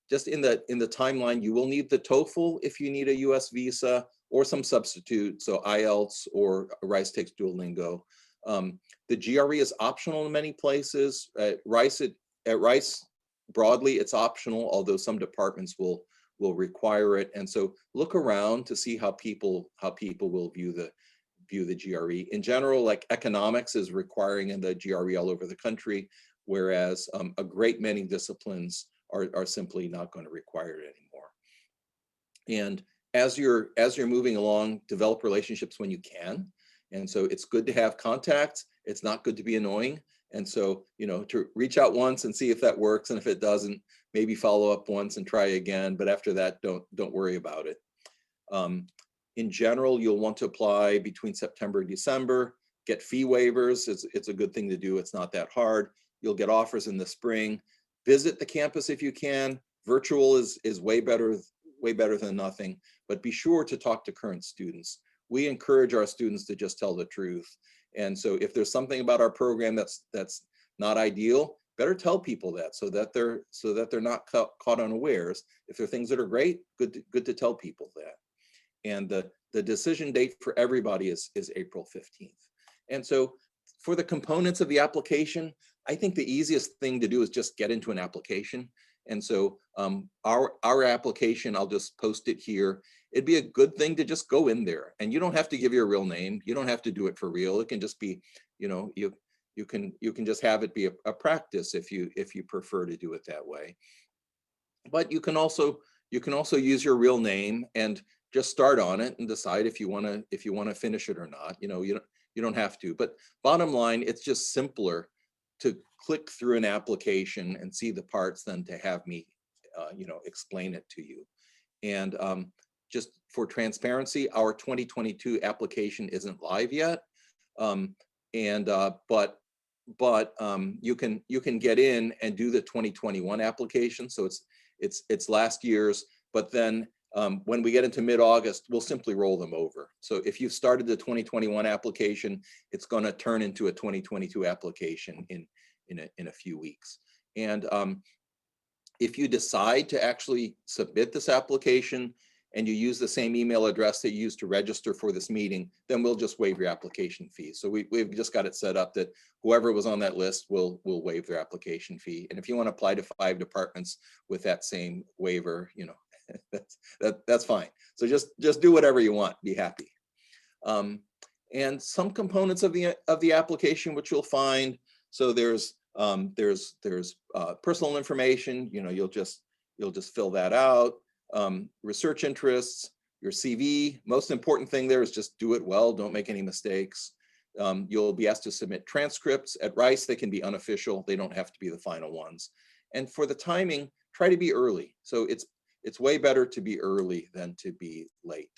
just in the timeline, you will need the TOEFL if you need a US visa or some substitute, so IELTS or Rice takes Duolingo. The GRE is optional in many places. At Rice, broadly, it's optional, although some departments will will require it. And so look around to see how people will view the GRE. In general, like economics is requiring in the GRE all over the country, whereas a great many disciplines are simply not going to require it anymore. And as you're moving along, develop relationships when you can. And so it's good to have contacts. It's not good to be annoying. And so, you know, to reach out once and see if that works. And if it doesn't, maybe follow up once and try again. But after that, don't worry about it. In general, you'll want to apply between September and December, get fee waivers. It's a good thing to do. It's not that hard. You'll get offers in the spring. Visit the campus if you can. Virtual is way better than nothing, but be sure to talk to current students. We encourage our students to just tell the truth. And so if there's something about our program that's not ideal, better tell people that so that they're not caught unawares. If there are things that are great, good to tell people that. And the decision date for everybody is April 15th. And so for the components of the application, I think the easiest thing to do is just get into an application. And so our application, I'll just post it here. It'd be a good thing to just go in there, and you don't have to give your real name. You don't have to do it for real. It can just be, you know, you can just have it be a practice if you prefer to do it that way. But you can also use your real name and just start on it and decide if you want to finish it or not. You know, you don't have to. But bottom line, it's just simpler to click through an application and see the parts than to have me, you know, explain it to you. And just for transparency, our 2022 application isn't live yet, but you can get in and do the 2021 application. So it's last year's, but then when we get into mid-August, we'll simply roll them over. So if you've started the 2021 application, it's going to turn into a 2022 application in a few weeks. And if you decide to actually submit this application and you use the same email address that you used to register for this meeting, then we'll just waive your application fee. So we've just got it set up that whoever was on that list will waive their application fee. And if you want to apply to 5 departments with that same waiver, you know, that's fine. So just do whatever you want, be happy. And some components of the application which you'll find, so there's personal information, you know, you'll just fill that out. Research interests, your CV. Most important thing there is just do it well, don't make any mistakes. You'll be asked to submit transcripts. At Rice, they can be unofficial, they don't have to be the final ones. And for the timing, try to be early. So it's way better to be early than to be late.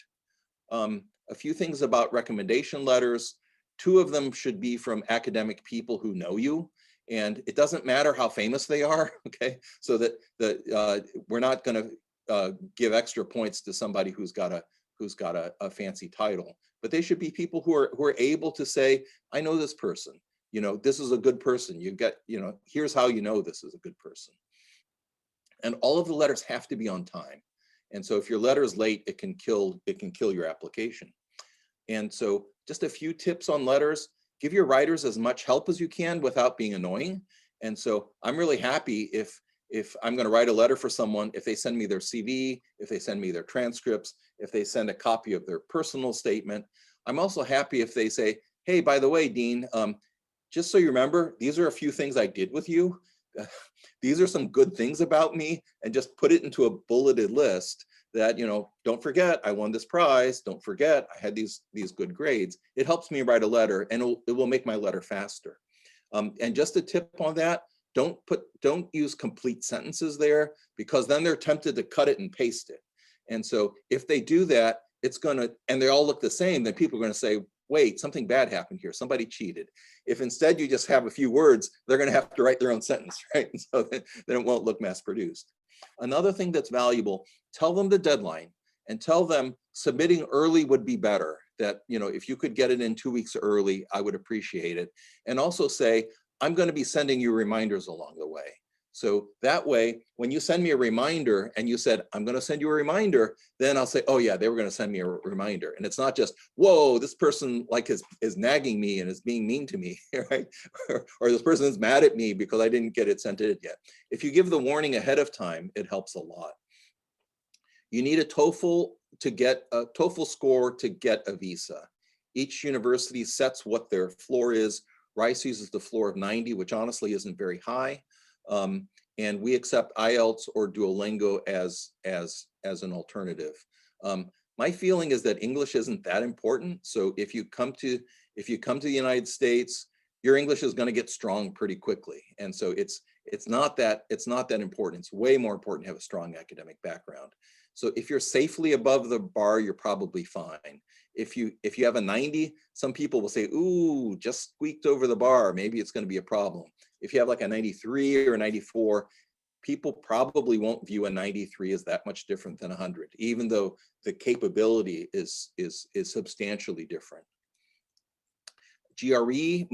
A few things about recommendation letters. 2 of them should be from academic people who know you. And it doesn't matter how famous they are, okay? So that we're not going to give extra points to somebody who's got a fancy title, but they should be people who are able to say, I know this person, you know, this is a good person. You get, you know, here's how you know this is a good person. And all of the letters have to be on time. And so if your letter is late, it can kill your application. And so just a few tips on letters. Give your writers as much help as you can without being annoying. And so I'm really happy if I'm going to write a letter for someone, if they send me their CV, if they send me their transcripts, if they send a copy of their personal statement. I'm also happy if they say, hey, by the way, Dean, just so you remember, these are a few things I did with you. These are some good things about me, and just put it into a bulleted list that, you know, don't forget, I won this prize. Don't forget, I had these good grades. It helps me write a letter, and it will make my letter faster. And just a tip on that, don't use complete sentences there, because then they're tempted to cut it and paste it. And so if they do that, and they all look the same, then people are going to say, wait, something bad happened here. Somebody cheated. If instead you just have a few words, they're going to have to write their own sentence, right? And so then it won't look mass produced. Another thing that's valuable, tell them the deadline and tell them submitting early would be better. That, you know, if you could get it in 2 weeks early, I would appreciate it. And also say, I'm going to be sending you reminders along the way. So that way, when you send me a reminder and you said, I'm going to send you a reminder, then I'll say, oh yeah, they were going to send me a reminder. And it's not just, whoa, this person like is nagging me and is being mean to me, right? Or this person is mad at me because I didn't get it sent in yet. If you give the warning ahead of time, it helps a lot. You need a TOEFL to get a TOEFL score to get a visa. Each university sets what their floor is. Rice uses the floor of 90, which honestly isn't very high. And we accept IELTS or Duolingo as an alternative. My feeling is that English isn't that important. So if you come to the United States, your English is going to get strong pretty quickly. And so it's not that important. It's way more important to have a strong academic background. So if you're safely above the bar, you're probably fine. If you have a 90, some people will say, ooh, just squeaked over the bar, maybe it's going to be a problem. If you have like a 93 or a 94, people probably won't view a 93 as that much different than 100, even though the capability is substantially different. GRE,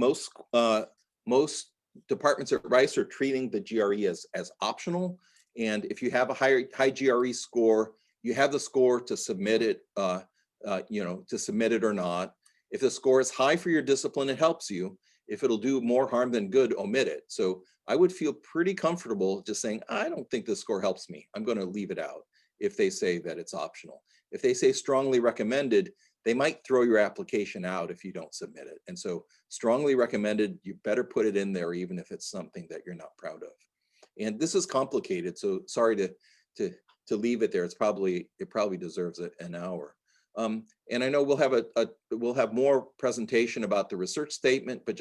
most departments at Rice are treating the GRE as optional. And if you have a high GRE score, you have the score to submit it, to submit it or not. If the score is high for your discipline, it helps you. If it'll do more harm than good, omit it. So I would feel pretty comfortable just saying, I don't think this score helps me. I'm going to leave it out if they say that it's optional. If they say strongly recommended, they might throw your application out if you don't submit it. And so strongly recommended, you better put it in there, even if it's something that you're not proud of. And this is complicated, so sorry to leave it there. It probably deserves an hour. And I know we'll have more presentation about the research statement, but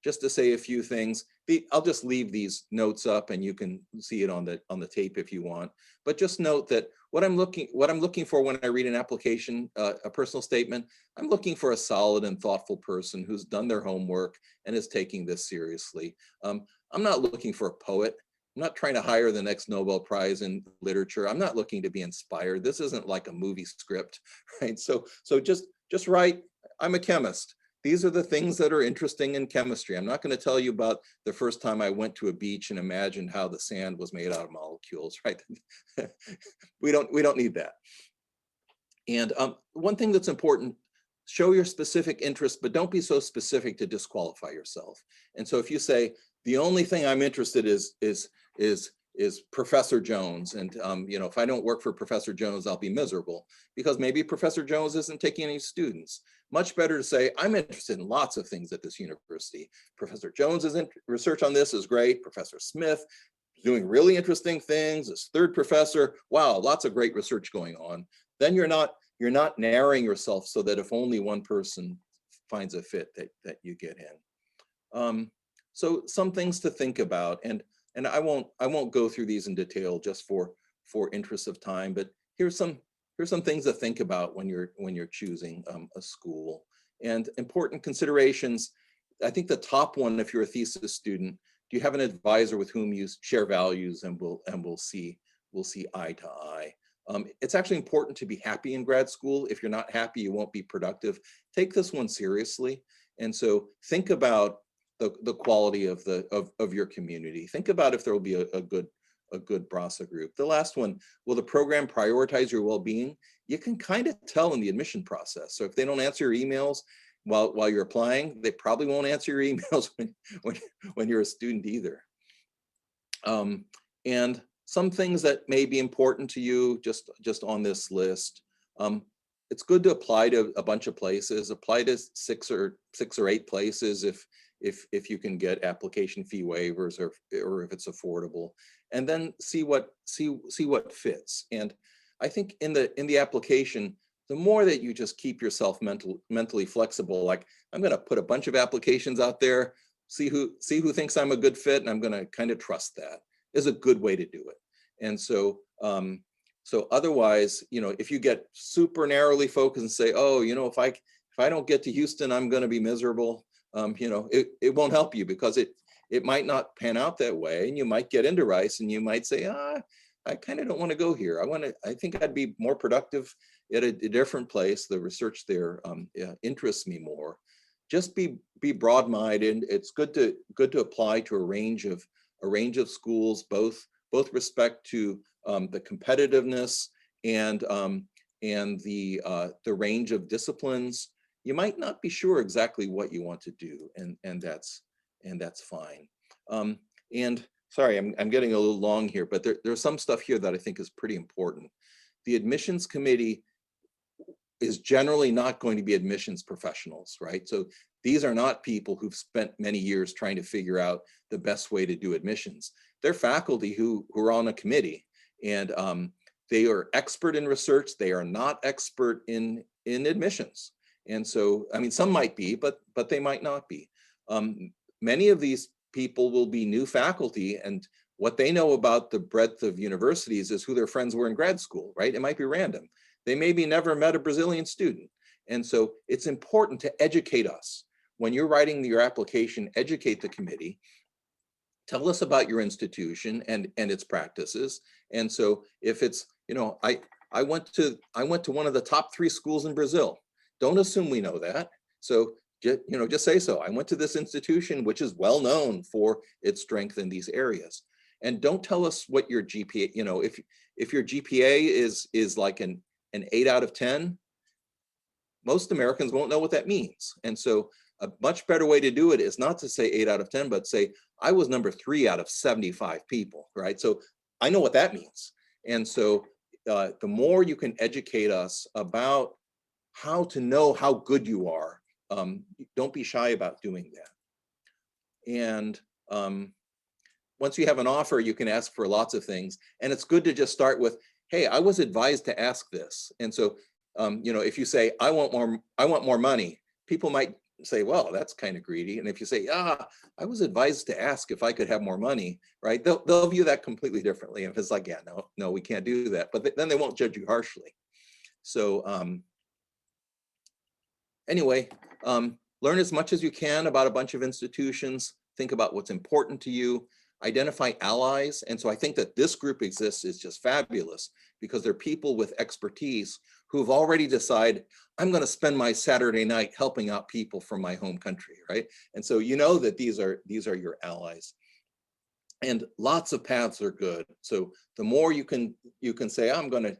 just to say a few things, I'll just leave these notes up and you can see it on the tape if you want. But just note that what I'm looking for when I read an application, a personal statement, I'm looking for a solid and thoughtful person who's done their homework and is taking this seriously. I'm not looking for a poet. I'm not trying to hire the next Nobel Prize in literature. I'm not looking to be inspired. This isn't like a movie script, right? So just write, I'm a chemist. These are the things that are interesting in chemistry. I'm not going to tell you about the first time I went to a beach and imagined how the sand was made out of molecules, right? We don't need that. And one thing that's important, show your specific interest, but don't be so specific to disqualify yourself. And so if you say, the only thing I'm interested is Professor Jones. And if I don't work for Professor Jones, I'll be miserable because maybe Professor Jones isn't taking any students. Much better to say, I'm interested in lots of things at this university. Professor Jones's research on this is great. Professor Smith is doing really interesting things. This third professor, wow, lots of great research going on. Then you're not narrowing yourself so that if only one person finds a fit that you get in. So some things to think about, and I won't go through these in detail just for interest of time, but here's some things to think about when you're choosing a school. And important considerations, I think the top one, if you're a thesis student, do you have an advisor with whom you share values and we'll see eye to eye? It's actually important to be happy in grad school. If you're not happy, you won't be productive. Take this one seriously. And so think about the quality of your community. Think about if there will be a good BRASA group. The last one, will the program prioritize your well-being? You can kind of tell in the admission process. So if they don't answer your emails while you're applying, they probably won't answer your emails when you're a student either. And some things that may be important to you just on this list. It's good to apply to a bunch of places. Apply to six or 8 places if you can get application fee waivers or if it's affordable, and then see what fits. And I think in the application, the more that you just keep yourself mentally flexible, like I'm going to put a bunch of applications out there, see who thinks I'm a good fit, and I'm going to kind of trust that, is a good way to do it. And so otherwise, if you get super narrowly focused and say, oh, if I don't get to Houston, I'm going to be miserable. It won't help you because it might not pan out that way, and you might get into Rice and you might say, I kind of don't want to go here. I think I'd be more productive at a different place. The research there interests me more. Just be broad-minded. It's good to apply to a range of schools, both respect to the competitiveness and the range of disciplines. You might not be sure exactly what you want to do, and that's fine. And sorry, I'm getting a little long here, but there's some stuff here that I think is pretty important. the admissions committee is generally not going to be admissions professionals, right? So these are not people who've spent many years trying to figure out the best way to do admissions. They're faculty who are on a committee, and they are expert in research. They are not expert in admissions. And so, I mean, some might be, but they might not be. Many of these people will be new faculty, and what they know about the breadth of universities is who their friends were in grad school, right? It might be random. They maybe never met a Brazilian student. And so it's important to educate us. When you're writing your application, educate the committee. Tell us about your institution and its practices. And so if it's, you know, I went to one of the top 3 schools in Brazil. Don't assume we know that. So, you know, just say so. I went to this institution, which is well known for its strength in these areas. And don't tell us what your GPA, you know, if your GPA is like an 8 out of 10, most Americans won't know what that means. And so a much better way to do it is not to say 8 out of 10, but say, I was number 3 out of 75 people, right? So I know what that means. And so the more you can educate us about how to know how good you are, don't be shy about doing that. And once you have an offer, you can ask for lots of things. And it's good to just start with, hey, I was advised to ask this. And so, you know, if you say, I want more money, people might say, well, that's kind of greedy. And if you say, I was advised to ask if I could have more money, right? They'll view that completely differently. If it's like, yeah, no, we can't do that. But then they won't judge you harshly. So anyway, learn as much as you can about a bunch of institutions. Think about what's important to you. Identify allies. And so I think that this group exists is just fabulous because they're people with expertise who've already decided, I'm going to spend my Saturday night helping out people from my home country, right? And so you know that these are your allies. And lots of paths are good. So the more you can say, I'm gonna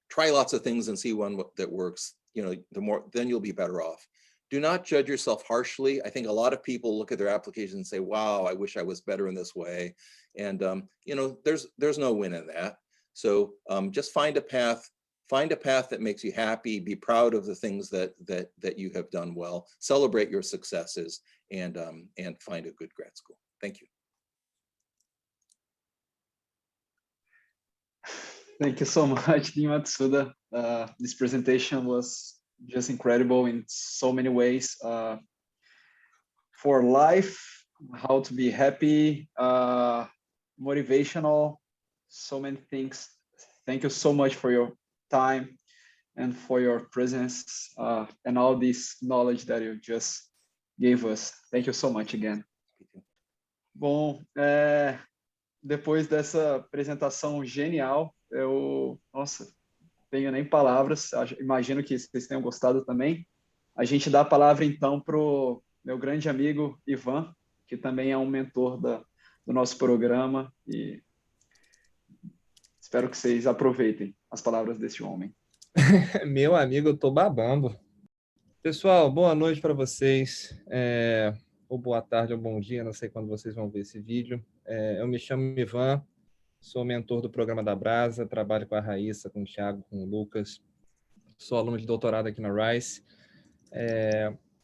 try lots of things and see one that works, you know, the more, then you'll be better off. Do not judge yourself harshly. I think a lot of people look at their application and say, wow, I wish I was better in this way. And, you know, there's no win in that. So just find a path that makes you happy, be proud of the things that you have done well, celebrate your successes, and find a good grad school. Thank you. Thank you so much, Dean Matsuda. This presentation was just incredible in so many ways. For life, how to be happy, motivational, so many things. Thank you so much for your time and for your presence and all this knowledge that you just gave us. Thank you so much again. Bom, depois dessa apresentação genial, nossa, tenho nem palavras, imagino que vocês tenham gostado também. A gente dá a palavra então para o meu grande amigo Ivan, que também é um mentor do nosso programa, e espero que vocês aproveitem as palavras desse homem. Meu amigo, eu tô babando. Pessoal, boa noite para vocês, ou boa tarde ou bom dia, não sei quando vocês vão ver esse vídeo. Eu me chamo Ivan, sou mentor do programa da Brasa, trabalho com a Raíssa, com o Thiago, com o Lucas, sou aluno de doutorado aqui na Rice.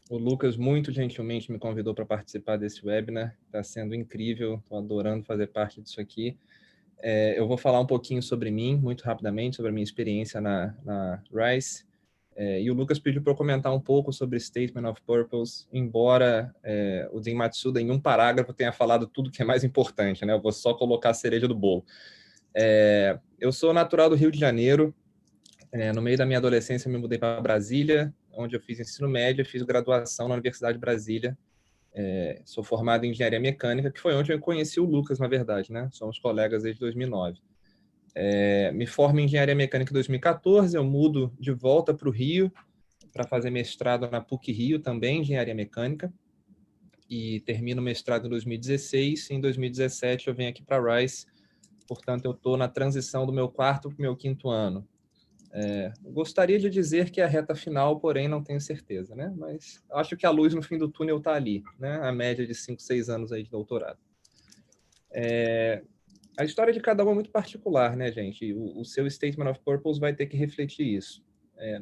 O Lucas muito gentilmente me convidou para participar desse webinar, está sendo incrível, estou adorando fazer parte disso aqui. Eu vou falar um pouquinho sobre mim, muito rapidamente, sobre a minha experiência na Rice, e o Lucas pediu para eu comentar um pouco sobre Statement of Purpose, embora o Dean Matsuda, em um parágrafo, tenha falado tudo que é mais importante, né? Eu vou só colocar a cereja do bolo. Eu sou natural do Rio de Janeiro. No meio da minha adolescência, me mudei para Brasília, onde eu fiz ensino médio, fiz graduação na Universidade de Brasília. Sou formado em Engenharia Mecânica, que foi onde eu conheci o Lucas, na verdade, né? Somos colegas desde 2009. Me formo em Engenharia Mecânica em 2014, eu mudo de volta para o Rio para fazer mestrado na PUC-Rio, também Engenharia Mecânica, e termino o mestrado em 2016, e em 2017 eu venho aqui para a Rice, portanto eu estou na transição do meu 4º para o meu 5º ano. Gostaria de dizer que é a reta final, porém não tenho certeza, né? Mas acho que a luz no fim do túnel está ali, né? A média de 5, 6 anos aí de doutorado. A história de cada um é muito particular, né, gente? O seu Statement of Purpose vai ter que refletir isso.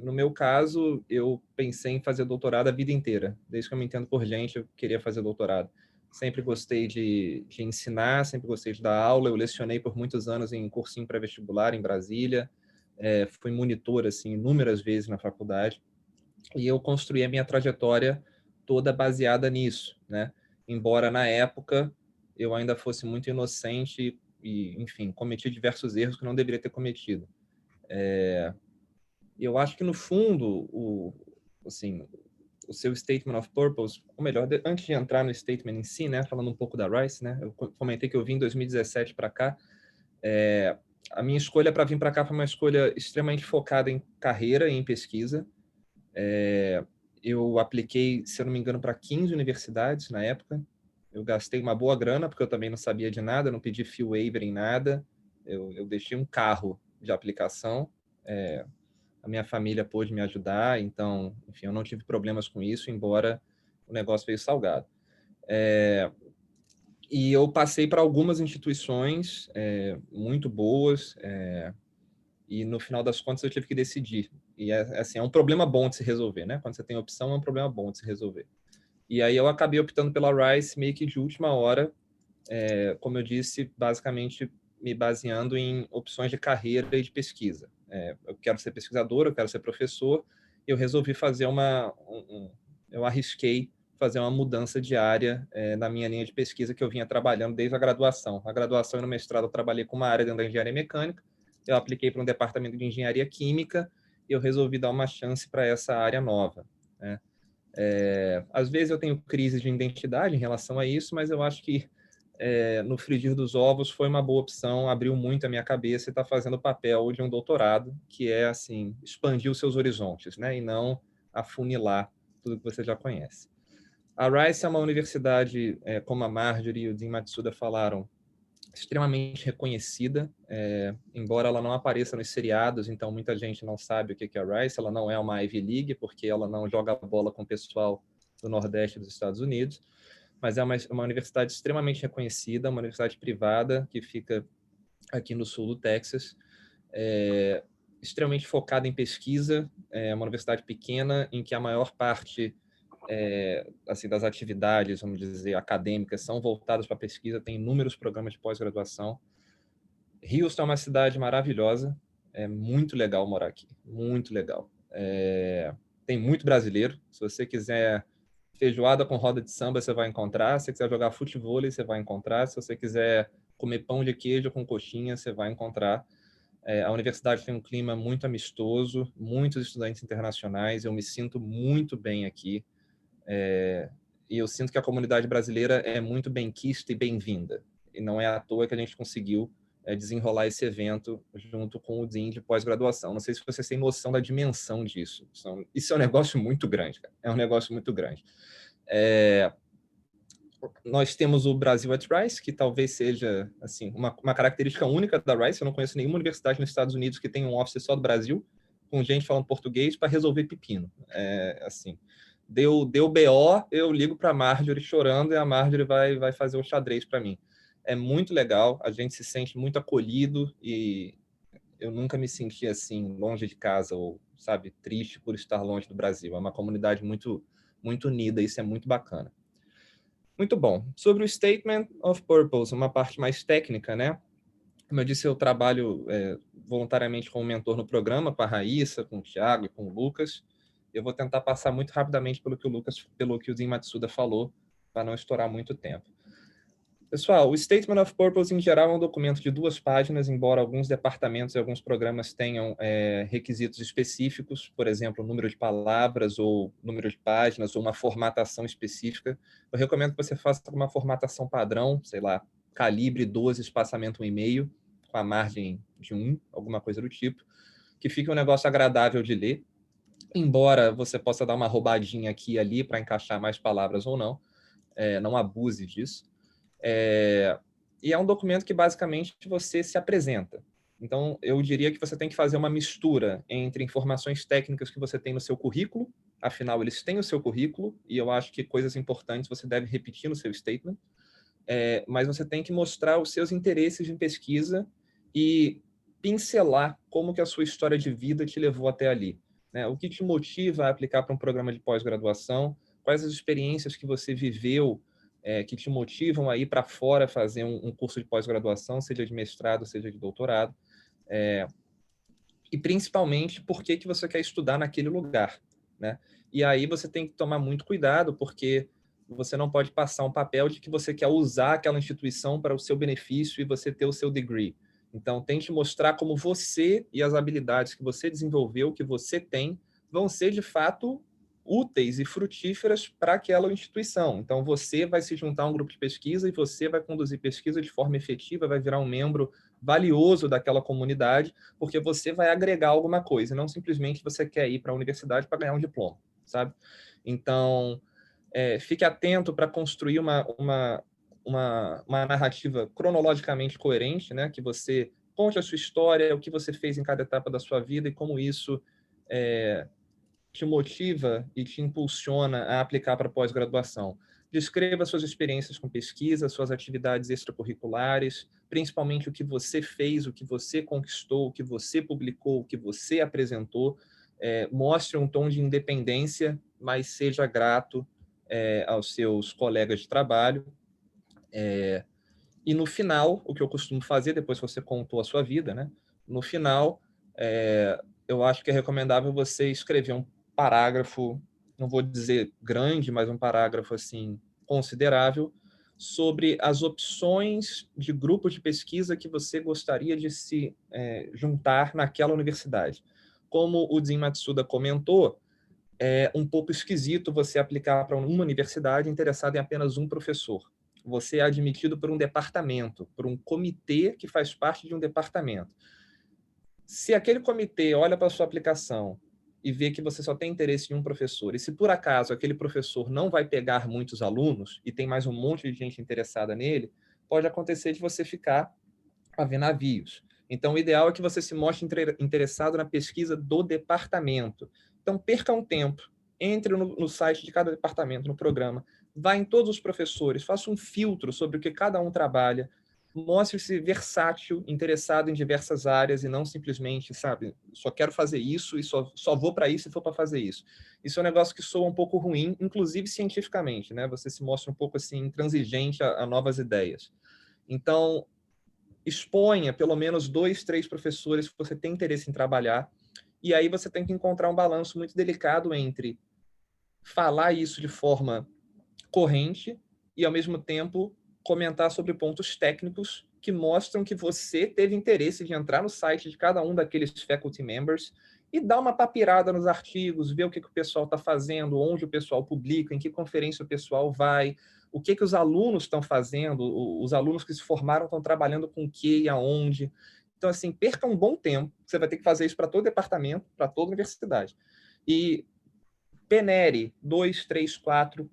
No meu caso, eu pensei em fazer doutorado a vida inteira. Desde que eu me entendo por gente, eu queria fazer doutorado. Sempre gostei de ensinar, sempre gostei de dar aula. Eu lecionei por muitos anos em cursinho pré-vestibular em Brasília. Fui monitor, assim, inúmeras vezes na faculdade. E eu construí a minha trajetória toda baseada nisso, né? Embora, na época, eu ainda fosse muito inocente e, enfim, cometi diversos erros que não deveria ter cometido. Eu acho que, no fundo, assim, o seu Statement of Purpose, ou melhor, antes de entrar no statement em si, né, falando um pouco da Rice, né, eu comentei que eu vim em 2017 para cá. A minha escolha para vir para cá foi uma escolha extremamente focada em carreira e em pesquisa. Eu apliquei, se eu não me engano, para 15 universidades na época. Eu gastei uma boa grana, porque eu também não sabia de nada, não pedi fee waiver em nada. Eu deixei um carro de aplicação. A minha família pôde me ajudar, então, enfim, eu não tive problemas com isso, embora o negócio veio salgado. E eu passei para algumas instituições muito boas, e no final das contas eu tive que decidir. E assim, é um problema bom de se resolver, né? Quando você tem opção, é um problema bom de se resolver. E aí eu acabei optando pela Rice meio que de última hora, como eu disse, basicamente me baseando em opções de carreira e de pesquisa. Eu quero ser pesquisador, eu quero ser professor, e eu resolvi fazer eu arrisquei fazer uma mudança de área na minha linha de pesquisa que eu vinha trabalhando desde a graduação. A graduação e no mestrado eu trabalhei com uma área dentro da engenharia mecânica, eu apliquei para um departamento de engenharia química e eu resolvi dar uma chance para essa área nova, né? Às vezes eu tenho crise de identidade em relação a isso, mas eu acho que no frigir dos ovos foi uma boa opção, abriu muito a minha cabeça e está fazendo o papel de um doutorado, que é, assim, expandir os seus horizontes, né? E não afunilar tudo que você já conhece. A Rice é uma universidade, como a Marjorie e o Dean Matsuda falaram, extremamente reconhecida, embora ela não apareça nos seriados, então muita gente não sabe o que é a Rice. Ela não é uma Ivy League, porque ela não joga bola com o pessoal do Nordeste dos Estados Unidos, mas é uma universidade extremamente reconhecida, uma universidade privada que fica aqui no sul do Texas, extremamente focada em pesquisa, é uma universidade pequena em que a maior parte assim, das atividades, vamos dizer, acadêmicas são voltadas para pesquisa, tem inúmeros programas de pós-graduação. Houston é uma cidade maravilhosa, é muito legal morar aqui, muito legal. Tem muito brasileiro, se você quiser feijoada com roda de samba, você vai encontrar, se você quiser jogar futevôlei, você vai encontrar, se você quiser comer pão de queijo com coxinha, você vai encontrar. A universidade tem um clima muito amistoso, muitos estudantes internacionais, eu me sinto muito bem aqui. E eu sinto que a comunidade brasileira é muito benquista e bem-vinda. E não é à toa que a gente conseguiu desenrolar esse evento junto com o Dean de pós-graduação. Não sei se vocês têm noção da dimensão disso. Isso é um negócio muito grande, cara. É um negócio muito grande. Nós temos o Brasil at Rice, que talvez seja assim, uma característica única da Rice. Eu não conheço nenhuma universidade nos Estados Unidos que tenha um office só do Brasil, com gente falando português para resolver pepino. Assim, deu BO, eu ligo para a Marjorie chorando e a Marjorie vai fazer o xadrez para mim. É muito legal, a gente se sente muito acolhido e eu nunca me senti assim, longe de casa ou, sabe, triste por estar longe do Brasil. É uma comunidade muito, muito unida, isso é muito bacana. Muito bom. Sobre o Statement of Purpose, uma parte mais técnica, né? Como eu disse, eu trabalho voluntariamente como mentor no programa, com a Raíssa, com o Thiago e com o Lucas. Eu vou tentar passar muito rapidamente pelo que o Dean Matsuda falou, para não estourar muito tempo. Pessoal, o Statement of Purpose, em geral, é um documento de 2 páginas, embora alguns departamentos e alguns programas tenham requisitos específicos, por exemplo, número de palavras ou número de páginas ou uma formatação específica. Eu recomendo que você faça uma formatação padrão, sei lá, calibre 12, espaçamento 1,5, com a margem de 1, alguma coisa do tipo, que fique um negócio agradável de ler, embora você possa dar uma roubadinha aqui e ali para encaixar mais palavras ou não, não abuse disso. E é um documento que basicamente você se apresenta. Então, eu diria que você tem que fazer uma mistura entre informações técnicas que você tem no seu currículo, afinal, eles têm o seu currículo, e eu acho que coisas importantes você deve repetir no seu statement, mas você tem que mostrar os seus interesses em pesquisa e pincelar como que a sua história de vida te levou até ali, né? O que te motiva a aplicar para um programa de pós-graduação, quais as experiências que você viveu que te motivam a ir para fora fazer um curso de pós-graduação, seja de mestrado, seja de doutorado, e principalmente por que você quer estudar naquele lugar, né? E aí você tem que tomar muito cuidado, porque você não pode passar um papel de que você quer usar aquela instituição para o seu benefício e você ter o seu degree. Então, tente mostrar como você e as habilidades que você desenvolveu, que você tem, vão ser, de fato, úteis e frutíferas para aquela instituição. Então, você vai se juntar a um grupo de pesquisa e você vai conduzir pesquisa de forma efetiva, vai virar um membro valioso daquela comunidade, porque você vai agregar alguma coisa, não simplesmente você quer ir para a universidade para ganhar um diploma, sabe? Então, fique atento para construir uma narrativa cronologicamente coerente, né? Que você conte a sua história, o que você fez em cada etapa da sua vida e como isso te motiva e te impulsiona a aplicar para pós-graduação. Descreva suas experiências com pesquisa, suas atividades extracurriculares, principalmente o que você fez, o que você conquistou, o que você publicou, o que você apresentou. Mostre um tom de independência, mas seja grato aos seus colegas de trabalho. E no final, o que eu costumo fazer, depois que você contou a sua vida, né? No final, eu acho que é recomendável você escrever um parágrafo, não vou dizer grande, mas um parágrafo assim considerável, sobre as opções de grupo de pesquisa que você gostaria de se juntar naquela universidade. Como o Dean Matsuda comentou, é um pouco esquisito você aplicar para uma universidade interessada em apenas um professor. Você é admitido por um departamento, por um comitê que faz parte de um departamento. Se aquele comitê olha para a sua aplicação e vê que você só tem interesse em um professor, e se por acaso aquele professor não vai pegar muitos alunos e tem mais um monte de gente interessada nele, pode acontecer de você ficar a ver navios. Então, o ideal é que você se mostre interessado na pesquisa do departamento. Então, perca um tempo, entre no site de cada departamento, no programa, vá em todos os professores, faça um filtro sobre o que cada um trabalha, mostre-se versátil, interessado em diversas áreas e não simplesmente, sabe, só quero fazer isso e só vou para isso se for para fazer isso. Isso é um negócio que soa um pouco ruim, inclusive cientificamente, né? Você se mostra um pouco assim intransigente a novas ideias. Então, exponha pelo menos 2, 3 professores que você tem interesse em trabalhar, e aí você tem que encontrar um balanço muito delicado entre falar isso de forma corrente e, ao mesmo tempo, comentar sobre pontos técnicos que mostram que você teve interesse de entrar no site de cada um daqueles faculty members e dar uma papirada nos artigos, ver o que o pessoal está fazendo, onde o pessoal publica, em que conferência o pessoal vai, o que os alunos estão fazendo, os alunos que se formaram estão trabalhando com o que e aonde. Então, assim, perca um bom tempo, você vai ter que fazer isso para todo departamento, para toda universidade. E penere 2, 3, 4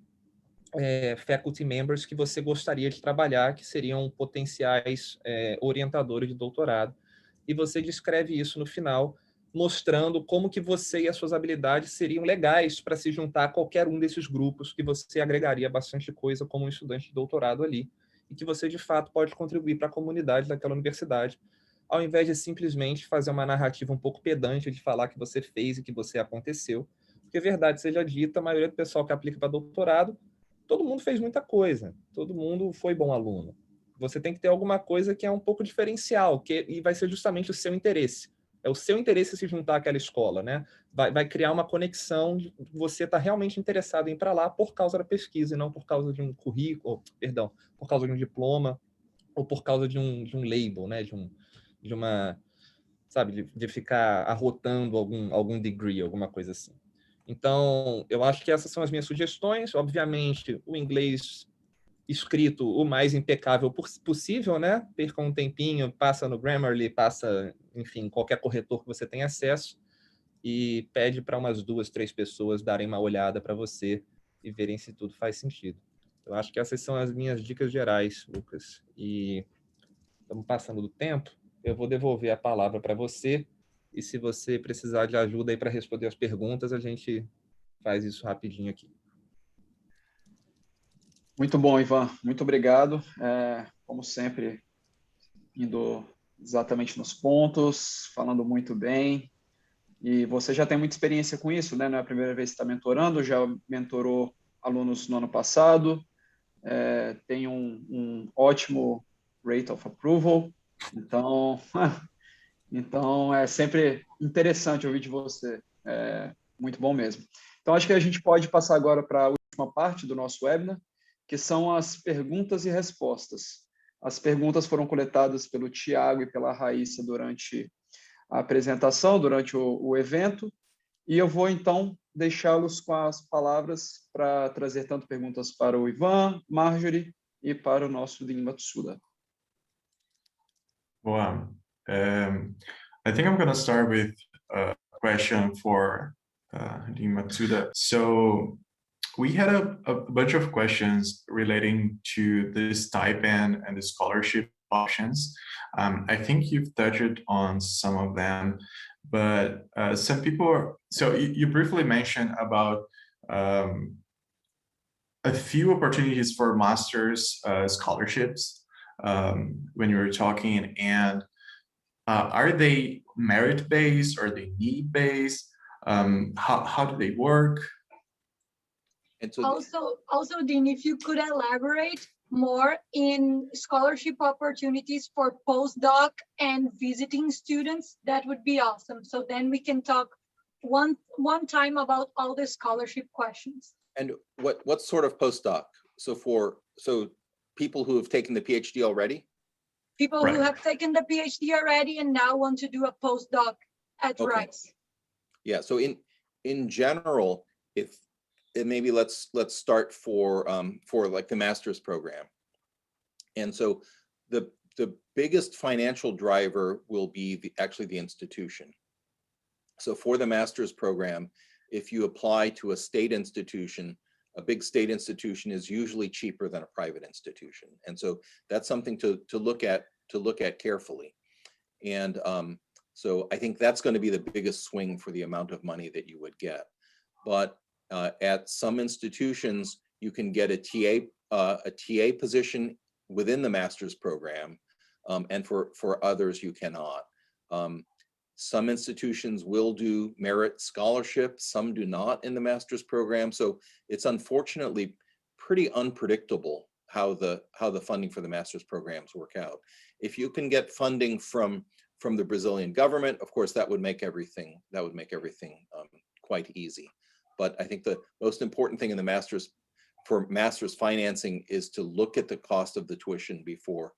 faculty members que você gostaria de trabalhar, que seriam potenciais orientadores de doutorado. E você descreve isso no final, mostrando como que você e as suas habilidades seriam legais para se juntar a qualquer um desses grupos, que você agregaria bastante coisa como um estudante de doutorado ali, e que você, de fato, pode contribuir para a comunidade daquela universidade, ao invés de simplesmente fazer uma narrativa um pouco pedante de falar que você fez e que você aconteceu. Porque, verdade seja dita, a maioria do pessoal que aplica para doutorado, todo mundo fez muita coisa, todo mundo foi bom aluno. Você tem que ter alguma coisa que é um pouco diferencial, e vai ser justamente o seu interesse. É o seu interesse se juntar àquela escola, né? Vai criar uma conexão de você estar realmente interessado em ir para lá por causa da pesquisa e não por causa de um currículo, perdão, por causa de um diploma ou por causa de um label, né? De uma, sabe, de ficar arrotando algum degree, alguma coisa assim. Então, eu acho que essas são as minhas sugestões. Obviamente, o inglês escrito o mais impecável possível, né? Perca um tempinho, passa no Grammarly, passa, enfim, qualquer corretor que você tenha acesso e pede para umas 2, 3 pessoas darem uma olhada para você e verem se tudo faz sentido. Eu acho que essas são as minhas dicas gerais, Lucas. E estamos passando do tempo, eu vou devolver a palavra para você. E se você precisar de ajuda aí para responder as perguntas, a gente faz isso rapidinho aqui. Muito bom, Ivan. Muito obrigado. Como sempre, indo exatamente nos pontos, falando muito bem. E você já tem muita experiência com isso, né? Não é a primeira vez que está mentorando, já mentorou alunos no ano passado, tem um ótimo rate of approval. Então, então é sempre interessante ouvir de você. Muito bom mesmo. Então, acho que a gente pode passar agora para a última parte do nosso webinar, que são as perguntas e respostas. As perguntas foram coletadas pelo Tiago e pela Raíssa durante a apresentação, durante o evento, e eu vou, então, deixá-los com as palavras para trazer tanto perguntas para o Ivan, Marjorie e para o nosso Dean Matsuda. Well, I think I'm going to start with a question for Dean Matsuda. So we had a bunch of questions relating to the stipend and the scholarship options. I think you've touched on some of them, but some people are, so you briefly mentioned about a few opportunities for master's scholarships when you were talking, and are they merit-based? Are they need-based? How do they work? And so Also, Dean, if you could elaborate more in scholarship opportunities for postdoc and visiting students, that would be awesome. So then we can talk one time about all the scholarship questions. and what sort of postdoc? So people who have taken the PhD already? People Right. who have taken the PhD already and now want to do a postdoc at Okay. Rice. Yeah, so in general, if and maybe let's start for like the master's program. And so the biggest financial driver will be actually the institution. So for the master's program, if you apply to a state institution, a big state institution is usually cheaper than a private institution. And so that's something to look at carefully. And so I think that's going to be the biggest swing for the amount of money that you would get. But at some institutions, you can get a TA position within the master's program, and for others you cannot. Some institutions will do merit scholarships, some do not in the master's program. So it's unfortunately pretty unpredictable how the funding for the master's programs work out. If you can get funding from the Brazilian government, of course, that would make everything quite easy. But I think the most important thing in the master's financing is to look at the cost of the tuition before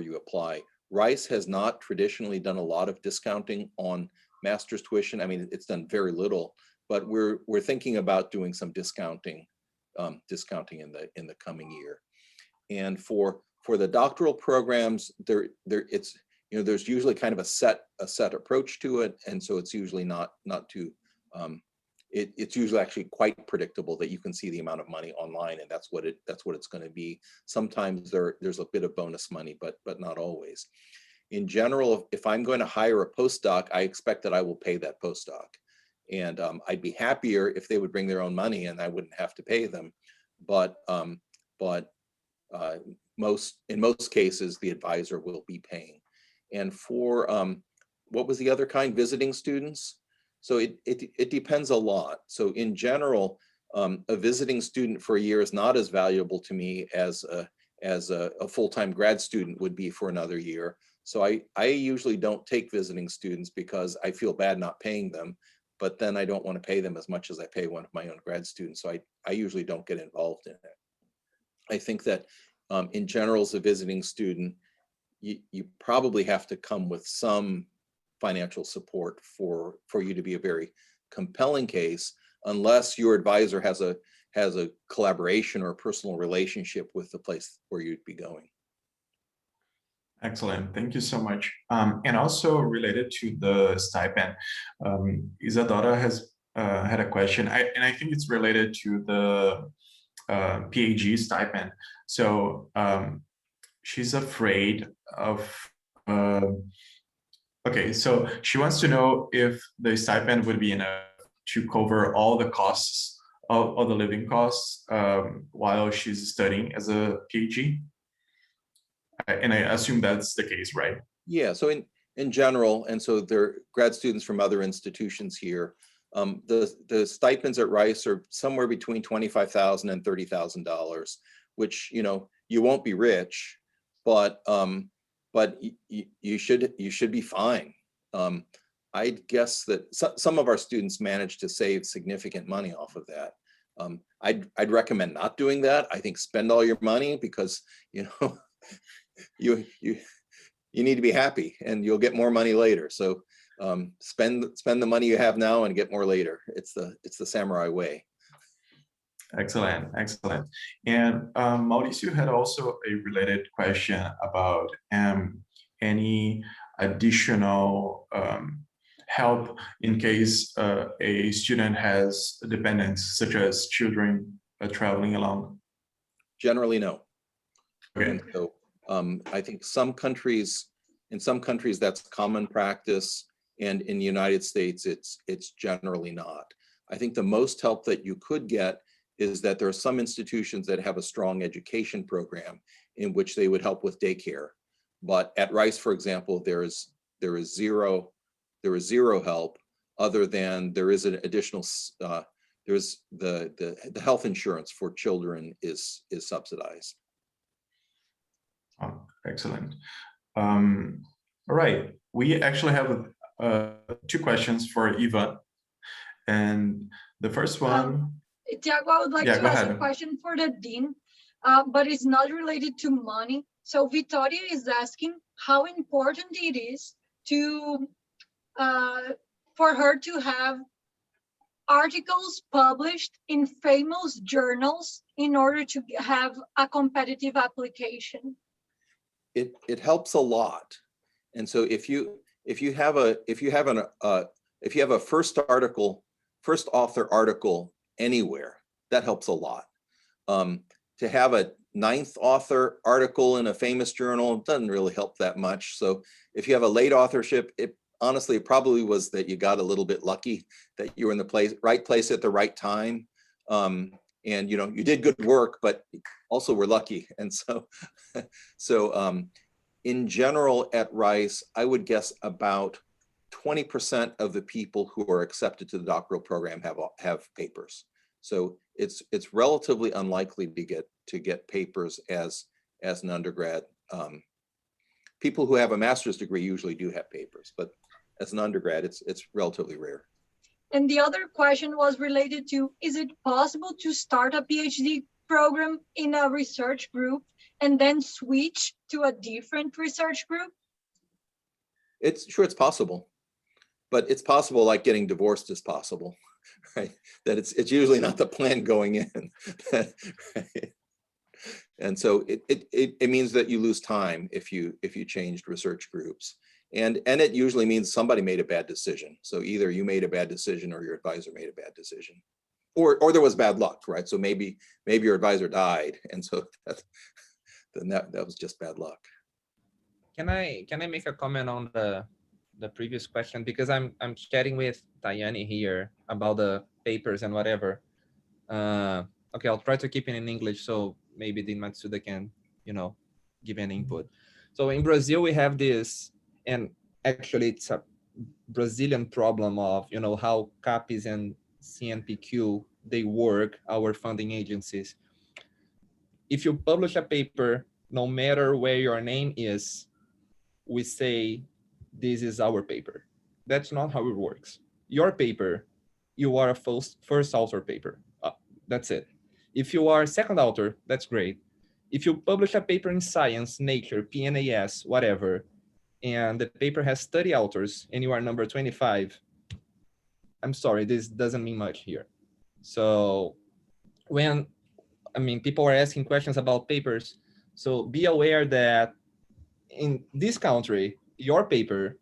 you apply. Rice has not traditionally done a lot of discounting on master's tuition. I mean, it's done very little, but we're thinking about doing some discounting in the coming year. And for the doctoral programs, there's usually kind of a set approach to it, and so it's usually not too. It's usually actually quite predictable that you can see the amount of money online, and that's what it's going to be. Sometimes there's a bit of bonus money, but not always. In general, if I'm going to hire a postdoc, I expect that I will pay that postdoc, and I'd be happier if they would bring their own money and I wouldn't have to pay them. But in most cases, the advisor will be paying. And for what was the other kind? Visiting students. So it depends a lot. So in general, a visiting student for a year is not as valuable to me as a full-time grad student would be for another year. So I usually don't take visiting students because I feel bad not paying them, but then I don't want to pay them as much as I pay one of my own grad students. So I usually don't get involved in it. I think that in general, as a visiting student, you probably have to come with some financial support for you to be a very compelling case, unless your advisor has a collaboration or a personal relationship with the place where you'd be going. Excellent, thank you so much. And also related to the stipend, Isadora has had a question, and I think it's related to the PhD stipend. So she's afraid of, okay, so she wants to know if the stipend would be enough to cover all the costs all the living costs while she's studying as a PhD? And I assume that's the case, right? Yeah, so in general, and so there are grad students from other institutions here, the stipends at Rice are somewhere between $25,000 and $30,000, which, you know, you won't be rich, but you should be fine. I'd guess that some of our students manage to save significant money off of that. I'd recommend not doing that. I think spend all your money because, you know, you need to be happy and you'll get more money later. So spend the money you have now and get more later. It's the samurai way. Excellent, excellent. And Mauricio had also a related question about any additional help in case a student has dependents, such as children traveling along. Generally, no. Okay. And so I think in some countries that's common practice, and in the United States it's generally not. I think the most help that you could get is that there are some institutions that have a strong education program in which they would help with daycare. But at Rice, for example, there is zero help other than there is an additional there's the health insurance for children is subsidized. Oh, excellent. All right, we actually have two questions for Eva, and the first one. Tiago, I would like to ask a question for the dean, but it's not related to money. So Victoria is asking how important it is to for her to have articles published in famous journals in order to have a competitive application. It helps a lot, and so if you have a first author article anywhere, that helps a lot. To have a 9th author article in a famous journal doesn't really help that much. So if you have a late authorship, honestly, it probably was that you got a little bit lucky that you were in the right place at the right time. And you know, you did good work, but also were lucky. And so, in general at Rice, I would guess about 20% of the people who are accepted to the doctoral program have papers. So it's relatively unlikely to get papers as an undergrad. People who have a master's degree usually do have papers, but as an undergrad, it's relatively rare. And the other question was related to, is it possible to start a PhD program in a research group and then switch to a different research group? It's possible, but it's possible like getting divorced is possible, right? That it's usually not the plan going in. Right? And so it means that you lose time if you changed research groups. And it usually means somebody made a bad decision. So either you made a bad decision or your advisor made a bad decision, or there was bad luck, right? So maybe your advisor died, and so that was just bad luck. Can I make a comment on the previous question, because I'm chatting with Tayani here about the papers and whatever. Okay, I'll try to keep it in English so maybe Dean Matsuda can, give an input. So in Brazil we have this. And actually, it's a Brazilian problem of, how CAPES and CNPq, they work, our funding agencies. If you publish a paper, no matter where your name is, we say, this is our paper. That's not how it works. Your paper, you are a first author paper. That's it. If you are a second author, that's great. If you publish a paper in Science, Nature, PNAS, whatever, and the paper has 30 authors and you are number 25, I'm sorry, this doesn't mean much here. So people are asking questions about papers, so be aware that in this country, your paper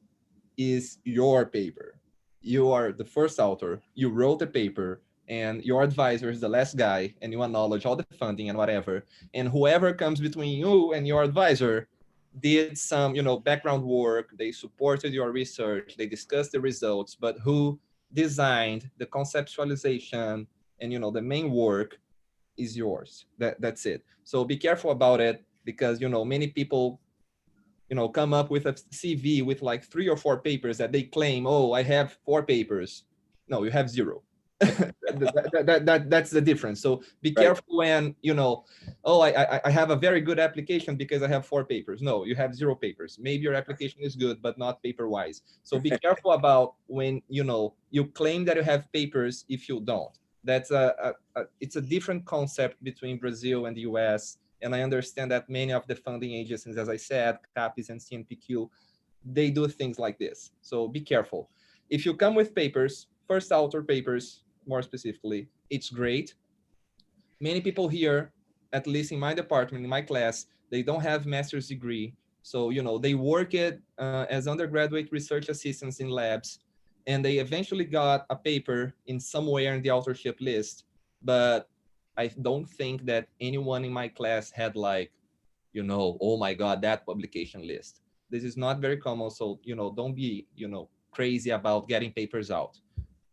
is your paper. You are the first author, you wrote the paper, and your advisor is the last guy, and you acknowledge all the funding and whatever. And whoever comes between you and your advisor did some, background work, they supported your research, they discussed the results, but who designed the conceptualization, and the main work is yours. That's it. So be careful about it, because many people come up with a CV with like 3 or 4 papers that they claim, oh, I have 4 papers. No, you have 0. That's the difference. So be careful when oh, I have a very good application because I have 4 papers. No, you have 0 papers. Maybe your application is good, but not paper wise. So be careful about when you claim that you have papers if you don't. That's it's a different concept between Brazil and the US. And I understand that many of the funding agencies, as I said, CAPES and CNPq, they do things like this. So be careful. If you come with papers, first author papers, more specifically, it's great. Many people here, at least in my department, in my class, they don't have master's degree. So, they work it as undergraduate research assistants in labs, and they eventually got a paper in somewhere in the authorship list. But I don't think that anyone in my class had like, oh my God, that publication list. This is not very common. So, don't be, crazy about getting papers out.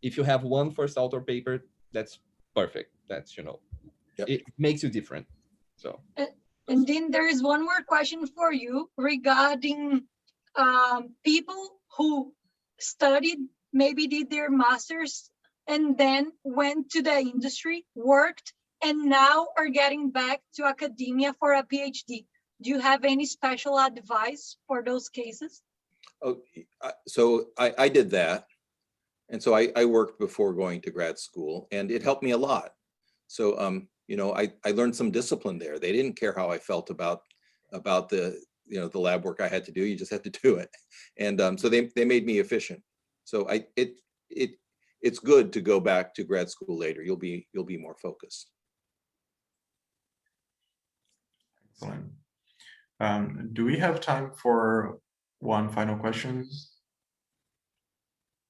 If you have one first author paper, that's perfect. That's, it makes you different. So. And then there is one more question for you regarding people who studied, maybe did their master's and then went to the industry, worked, and now are getting back to academia for a PhD. Do you have any special advice for those cases? Oh, so I did that. And so I worked before going to grad school, and it helped me a lot. So, I learned some discipline there. They didn't care how I felt about the, the lab work I had to do. You just had to do it. And so they made me efficient. So it's good to go back to grad school later. You'll be more focused. Excellent. Do we have time for one final question?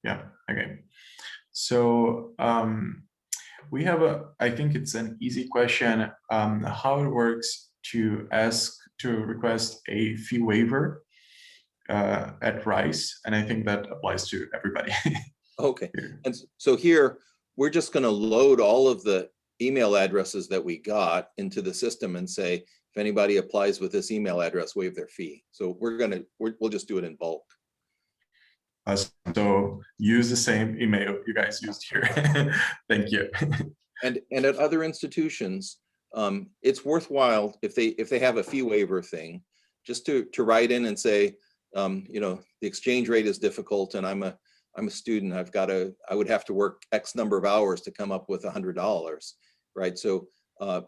Yeah, okay. So we have I think it's an easy question, how it works to request a fee waiver at Rice. And I think that applies to everybody. Okay, and so here, we're just gonna load all of the email addresses that we got into the system and say, if anybody applies with this email address, waive their fee. So we'll just do it in bulk. So use the same email you guys used here. Thank you. And at other institutions, it's worthwhile if they have a fee waiver thing, just to write in and say, the exchange rate is difficult, and I'm a student. I would have to work X number of hours to come up with $100, right? So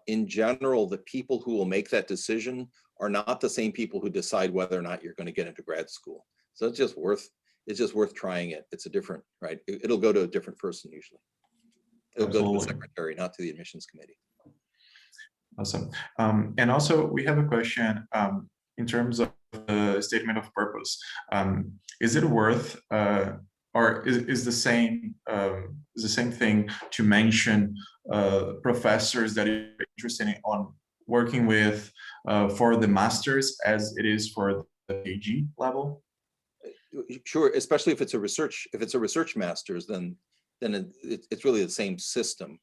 in general, the people who will make that decision are not the same people who decide whether or not you're going to get into grad school. So it's just worth trying it. It's a different, right? It'll go to a different person usually. It'll go to the secretary, not to the admissions committee. Awesome. And also we have a question in terms of the statement of purpose. Is it worth, or is the same thing to mention professors that you're interested in on working with for the masters as it is for the PhD level? Sure, especially if it's a research master's, then it's really the same system.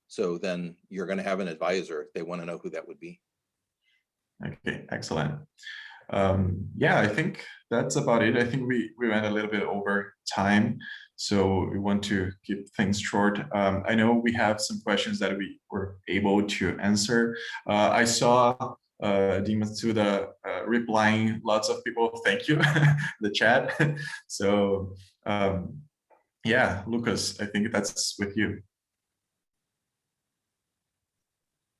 So then you're going to have an advisor. They want to know who that would be. Okay, excellent. Yeah, I think that's about it. I think we went a little bit over time, so we want to keep things short. I know we have some questions that we were able to answer. I saw Dean Matsuda replying lots of people, thank you, the chat. So yeah, Lucas, I think that's with you.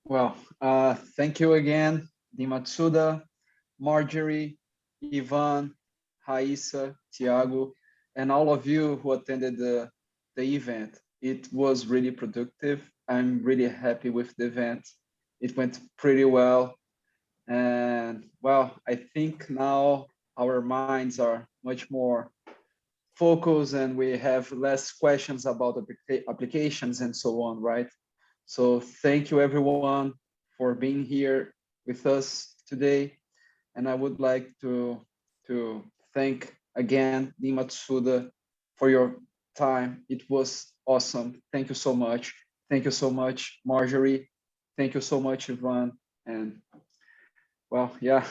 Well, thank you again, Dean Matsuda, Marjorie, Ivan, Raissa, Tiago, and all of you who attended the event. It was really productive. I'm really happy with the event. It went pretty well. And well, I think now our minds are much more focused and we have less questions about the applications and so on, right? So thank you everyone for being here with us today. And I would like to thank again Dean Matsuda for your time. It was awesome. Thank you so much. Thank you so much, Marjorie. Thank you so much, Ivan. And well, yeah.